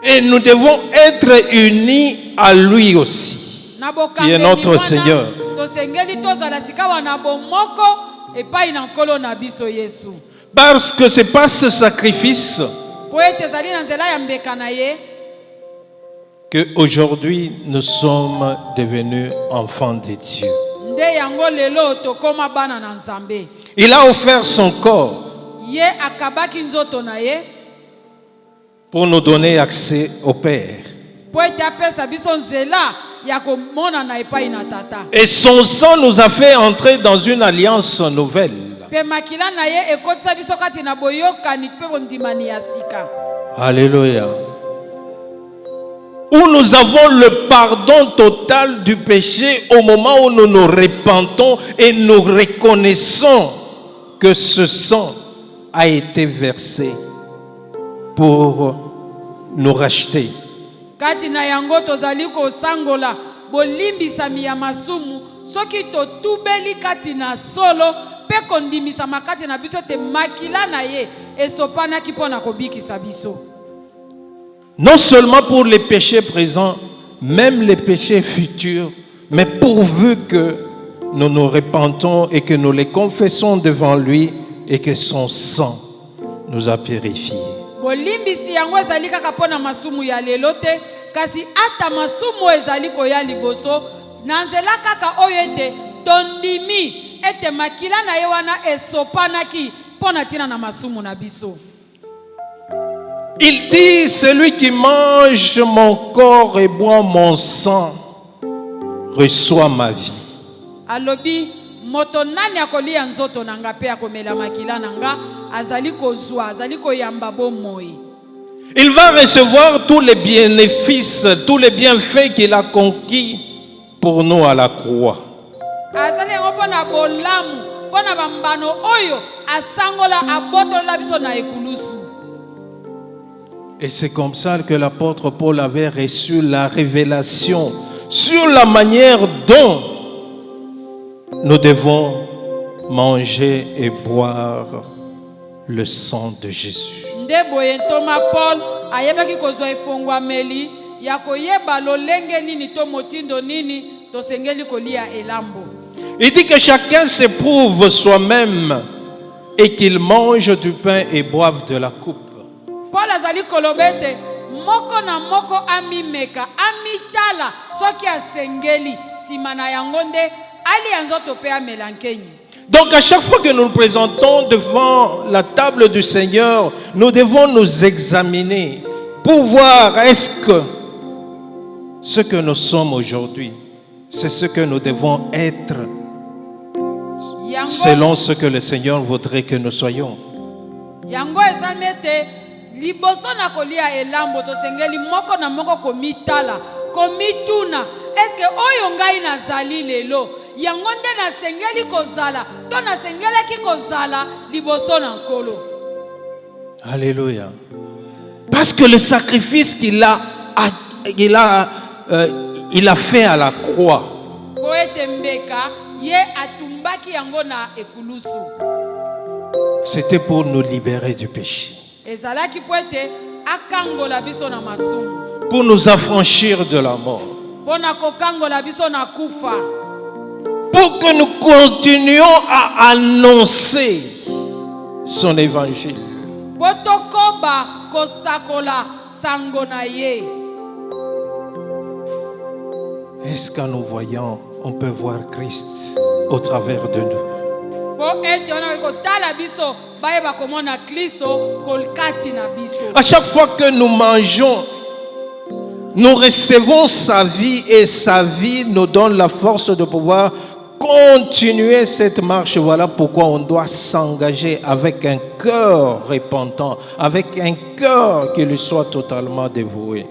Speaker 3: Et nous devons être unis à lui aussi, qui est notre Seigneur. Parce que c'est pas ce sacrifice qu'aujourd'hui nous sommes devenus enfants de Dieu. Il a offert son corps pour nous donner accès au Père. Et son sang nous a fait entrer dans une alliance nouvelle. Alléluia. Où nous avons le pardon total du péché au moment où nous nous repentons et nous reconnaissons que ce sang a été versé pour nous racheter. Non seulement pour les péchés présents, même les péchés futurs, mais pourvu que nous nous repentons et que nous les confessons devant lui et que son sang nous a purifiés. Il dit, celui qui mange mon corps et boit mon sang reçoit ma vie. Il va recevoir tous les bénéfices, tous les bienfaits qu'il a conquis pour nous à la croix. Et c'est comme ça que l'apôtre Paul avait reçu la révélation sur la manière dont nous devons manger et boire le sang de Jésus.
Speaker 2: Nde boye ntoma Paul ayebaki kozwa efongwameli ya koyeba lolenge nini to motindo nini tosengeli kolia elambo.
Speaker 3: Il dit que chacun s'éprouve soi-même et qu'il mange du pain et boive de la coupe.
Speaker 2: Paul azali kolobete moko na moko amimeka amitala soki asengeli simana yango nde ali yanzoto pe amelankenyi.
Speaker 3: Donc à chaque fois que nous nous présentons devant la table du Seigneur, nous devons nous examiner pour voir est-ce que ce que nous sommes aujourd'hui, c'est ce que nous devons être selon ce que le Seigneur voudrait que nous soyons.
Speaker 2: Yango ezamete liboso na kolia elambo tosengeli moko na moko komitala komituna eske oyo ngai nazali lelo yango nde nasengeli kozala to nasengelaki kozala liboso na nkolo.
Speaker 3: Alléluia. Parce que le sacrifice qu'il a fait à la croix, c'était pour nous libérer du péché, pour nous affranchir de la mort, pour que nous continuions à annoncer son évangile. Est-ce qu'en nous voyant, on peut voir Christ au travers de nous? À chaque fois que nous mangeons, nous recevons sa vie et sa vie nous donne la force de pouvoir continuer cette marche. Voilà pourquoi on doit s'engager avec un cœur repentant, avec un cœur qui lui soit totalement dévoué.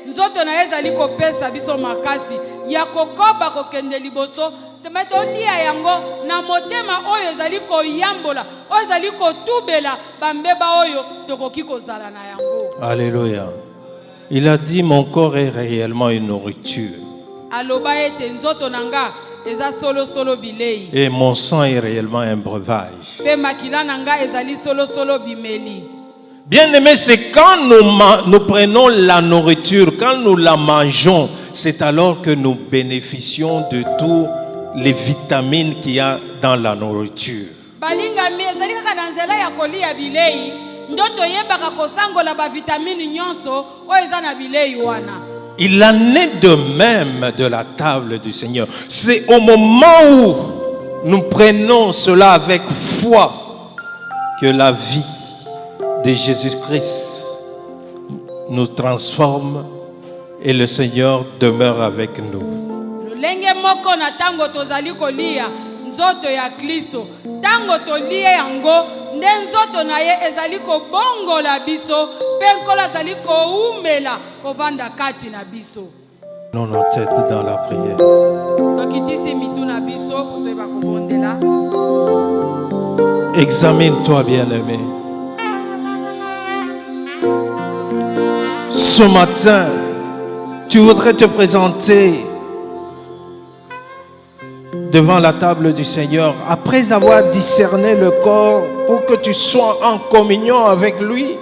Speaker 2: Nzoto na ezali kopesa biso makasi ya kokoba kokende liboso temetolia yango na motema oyo ezali koyambola oyo ezali kotubela bambeba oyo tokoki kozala na yango.
Speaker 3: Alléluia. Il a dit mon corps est réellement une nourriture.
Speaker 2: Aloba ete nzoto nanga eza solo solo bilei.
Speaker 3: Et mon sang est réellement un breuvage.
Speaker 2: Pe makila nanga ezali solo solo bimeli.
Speaker 3: Bien-aimés, c'est quand nous prenons la nourriture, quand nous la mangeons, c'est alors que nous bénéficions de toutes les vitamines qu'il y a dans la nourriture. Il en est de même de la table du Seigneur. C'est au moment où nous prenons cela avec foi que la vie de Jésus-Christ nous transforme et le Seigneur demeure avec nous.
Speaker 2: Lenge moko na tango tozali kolia nzoto ya Kristo tango tolie yango nde nzoto na ye ezali kobongola biso pe nkolo azali koumela kovanda kati na biso.
Speaker 3: Nos têtes dans la prière.
Speaker 2: Tokitisi mitu na biso kotoba kobondela.
Speaker 3: Examine-toi, bien-aimé. Ce matin, tu voudrais te présenter devant la table du Seigneur après avoir discerné le corps pour que tu sois en communion avec lui.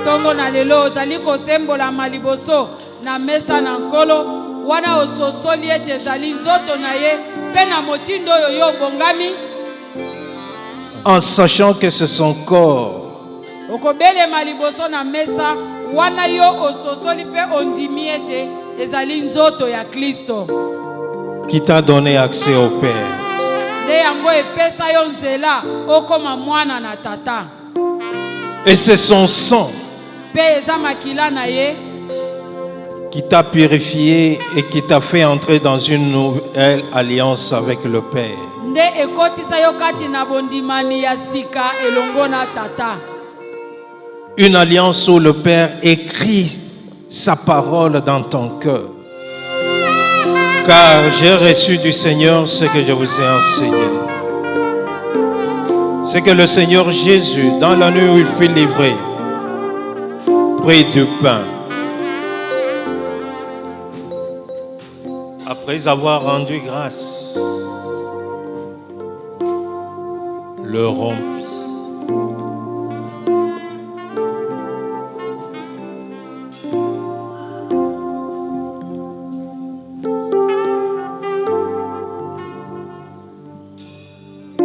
Speaker 2: Tongo na lelo zali ko sembola maliboso na mesa na nkolo wana ososoli ete zali nzoto na ye pe na motindo yo bongami
Speaker 3: en sachant que c'est son corps
Speaker 2: okobele maliboso na mesa wana yo ososoli pe ondimi ete ezali nzoto ya Kristo
Speaker 3: qui t'a donné accès au Père.
Speaker 2: De yango epesa yo nzela okoma mwana na tata.
Speaker 3: Et c'est son sang
Speaker 2: pe eza makila na ye
Speaker 3: qui t'a purifié et qui t'a fait entrer dans une nouvelle alliance avec le Père.
Speaker 2: Nde ekotisa yo kati na bondimani ya sika elongo na tata.
Speaker 3: Une alliance où le Père écrit sa parole dans ton cœur. Car j'ai reçu du Seigneur ce que je vous ai enseigné. C'est que le Seigneur Jésus, dans la nuit où il fut livré, prit du pain Après avoir rendu grâce, le rompit.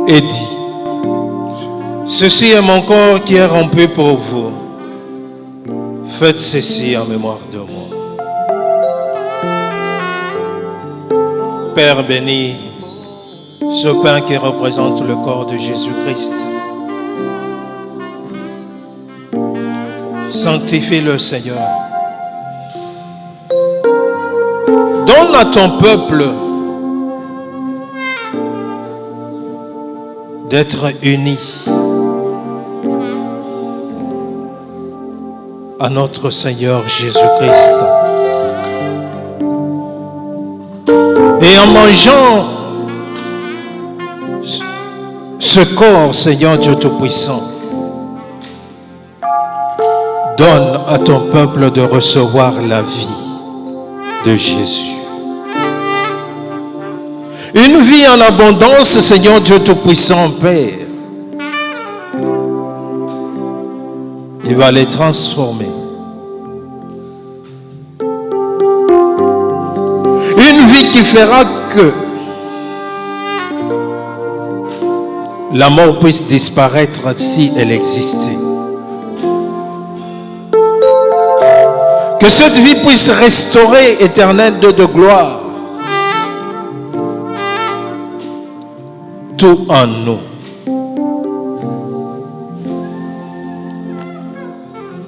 Speaker 3: Et dit, ceci est mon corps qui est rompu pour vous. Faites ceci en mémoire de moi. Père béni, ce pain qui représente le corps de Jésus-Christ, sanctifie-le, Seigneur. Donne à ton peuple d'être unis à notre Seigneur Jésus-Christ. Et en mangeant ce corps, Seigneur Dieu Tout-Puissant, donne à ton peuple de recevoir la vie de Jésus. Une vie en abondance, Seigneur Dieu Tout-Puissant, Père. Il va les transformer. Une vie qui fera que la mort puisse disparaître si elle existait. Que cette vie puisse restaurer éternelle de gloire tout en nous.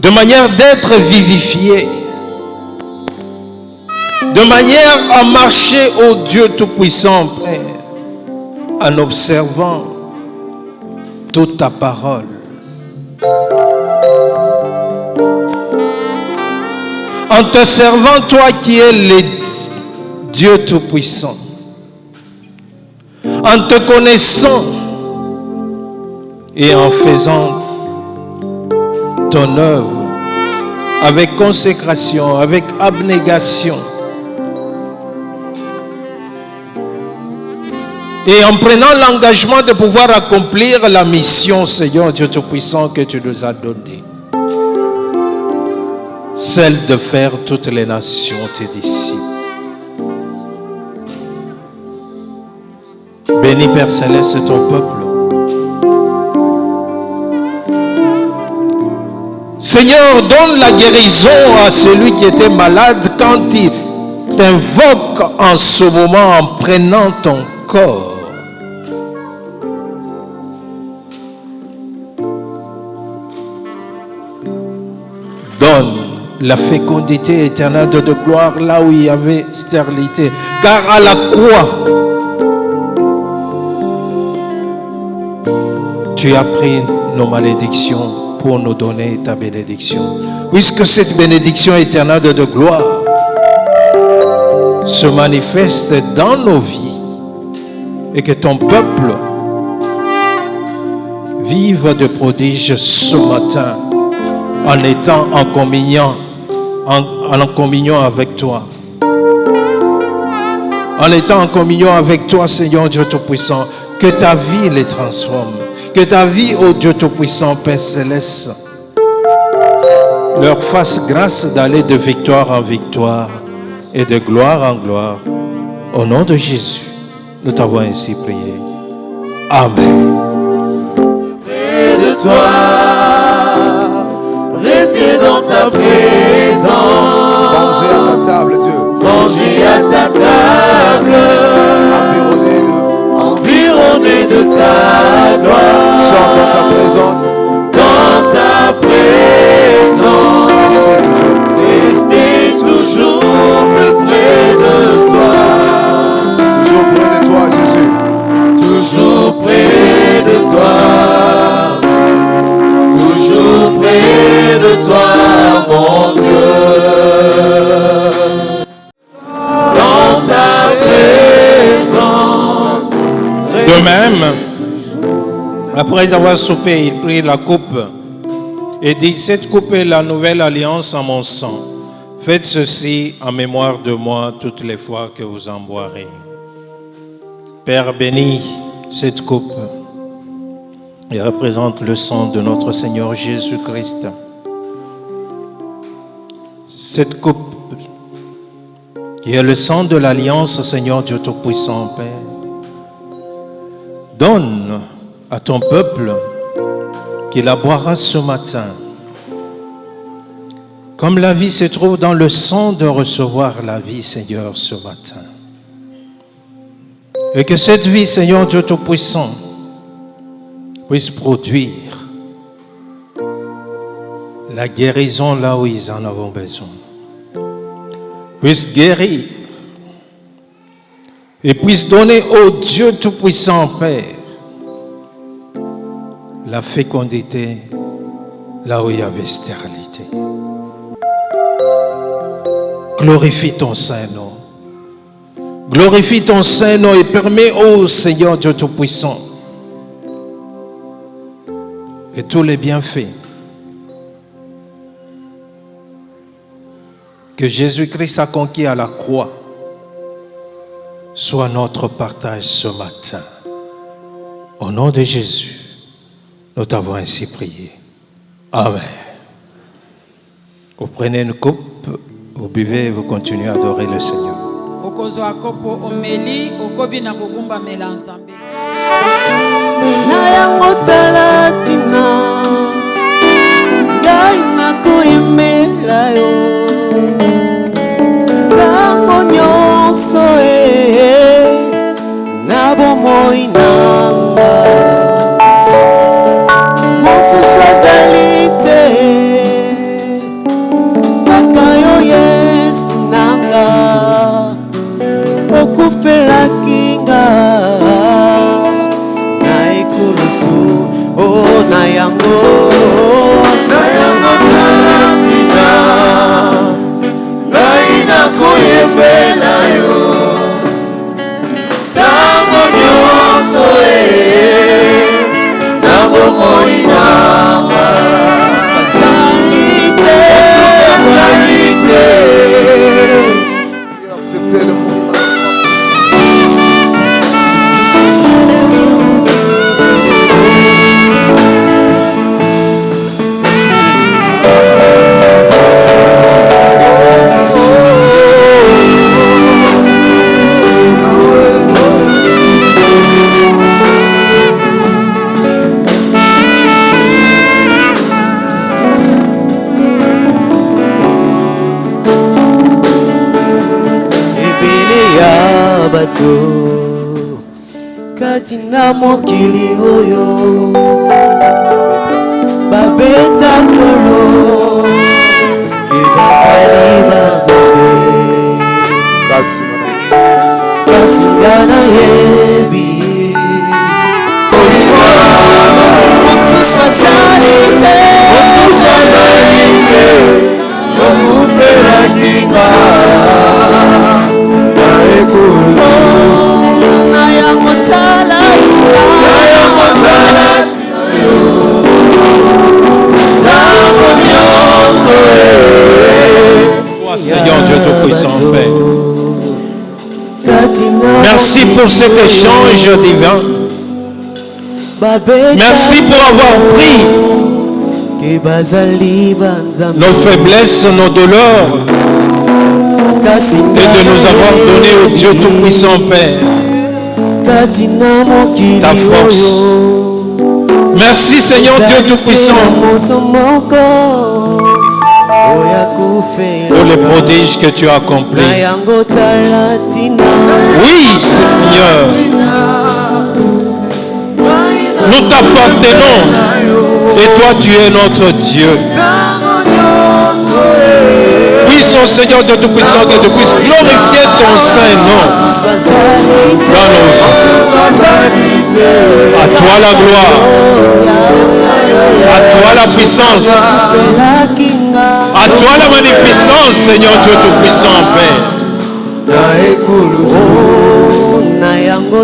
Speaker 3: De manière d'être vivifié, de manière à marcher au Dieu Tout-Puissant, Père, en observant toute ta parole. En te servant, toi qui es le Dieu Tout-Puissant. En te connaissant et en faisant ton œuvre avec consécration, avec abnégation. Et en prenant l'engagement de pouvoir accomplir la mission, Seigneur Dieu Tout-Puissant, que tu nous as donnée. Celle de faire toutes les nations tes disciples. Bénis Père Céleste ton peuple. Seigneur, donne la guérison à celui qui était malade quand il t'invoque en ce moment en prenant ton corps. Donne la fécondité éternelle de gloire là où il y avait stérilité. Car à la croix, tu as pris nos malédictions pour nous donner ta bénédiction. Puisque cette bénédiction éternelle de gloire se manifeste dans nos vies et que ton peuple vive de prodiges ce matin en étant en communion avec toi. En étant en communion avec toi, Seigneur Dieu Tout-Puissant, que ta vie les transforme. Que ta vie, ô Dieu Tout-Puissant, Père Céleste, leur fasse grâce d'aller de victoire en victoire et de gloire en gloire. Au nom de Jésus, nous t'avons ainsi prié. Amen.
Speaker 4: Près de toi, rester dans ta présence.
Speaker 5: Manger à ta table, Dieu.
Speaker 4: Manger à ta table. Environné de ta gloire.
Speaker 5: Chante dans ta présence.
Speaker 4: Dans ta présence. Rester toujours plus près de toi.
Speaker 5: Toujours près de toi, Jésus.
Speaker 4: Toujours près de toi. Toujours près de toi, mon Dieu. Dans ta présence.
Speaker 3: De même, après avoir soupé, il prit la coupe et dit, cette coupe est la nouvelle alliance en mon sang. Faites ceci en mémoire de moi toutes les fois que vous en boirez. Père, bénis cette coupe et représente le sang de notre Seigneur Jésus-Christ. Cette coupe qui est le sang de l'alliance, Seigneur Dieu Tout-Puissant, Père, donne à ton peuple qui la boira ce matin. Comme la vie se trouve dans le sang, de recevoir la vie, Seigneur, ce matin. Et que cette vie, Seigneur Dieu Tout-Puissant, puisse produire la guérison là où ils en ont besoin. Puisse guérir et puisse donner au Dieu Tout-Puissant, Père, la fécondité là où il y avait stérilité. Glorifie ton Saint-Nom. Glorifie ton Saint-Nom et permets au Seigneur Dieu Tout-Puissant et tous les bienfaits que Jésus-Christ a conquis à la croix soient notre partage ce matin. Au nom de Jésus, nous t'avons ainsi prié. Amen. Vous prenez une coupe, vous buvez et vous continuez à adorer le Seigneur.
Speaker 2: okozwa kopo omeli okobi na kogumbamela Nzambe.
Speaker 4: Na yango tala tina ngai nakoyembela yo ntango nyonso na bomoi nanga mosusu ezali te kaka yo Yesu nanga okufelaki nga na ekulusu o na yango talatina ngai nakoyembela yo ntango nyonso na bomoi nanga azali te
Speaker 5: Acceptez le monde.
Speaker 4: bato kati na mokili oyo babeta tolo ke bazali banzambe kasi nga nayebi mosusu azali te okufelaki nga na yango talatina ntango nyonso
Speaker 3: Toi, Seigneur Dieu Tout-Puissant, Père. Merci pour cet échange divin. Merci pour avoir pris nos faiblesses, nos douleurs, et de nous avoir donné au Dieu Tout-Puissant, Père, ta force. Merci, Seigneur Dieu Tout-Puissant, pour les prodiges que tu as accomplis. Oui, Seigneur, nous t'appartenons et toi tu es notre Dieu. Puissons, Seigneur Dieu Tout-Puissant, que tu puisses glorifier ton Saint-Nom dans nos vies. À toi la gloire, à toi la puissance, à toi la magnificence, Seigneur Dieu Tout-Puissant, Père,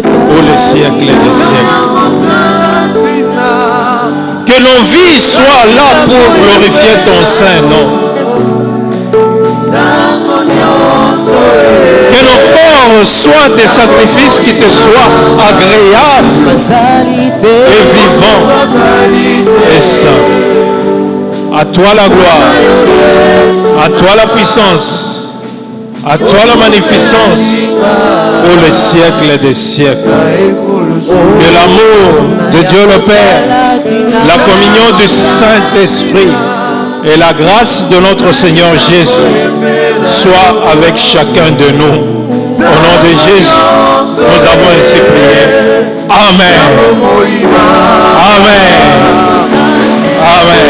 Speaker 3: pour les siècles et les siècles. Que nos vies soient là pour glorifier ton Saint-Nom. Que nos corps soient des sacrifices qui te soient agréables et vivants et saints. À toi la gloire, à toi la puissance, à toi la magnificence pour les siècles des siècles. Que l'amour de Dieu le Père, la communion du Saint-Esprit et la grâce de notre Seigneur Jésus soit avec chacun de nous. Au nom de Jésus, nous avons ainsi prié. Amen. Amen. Amen.
Speaker 4: Amen.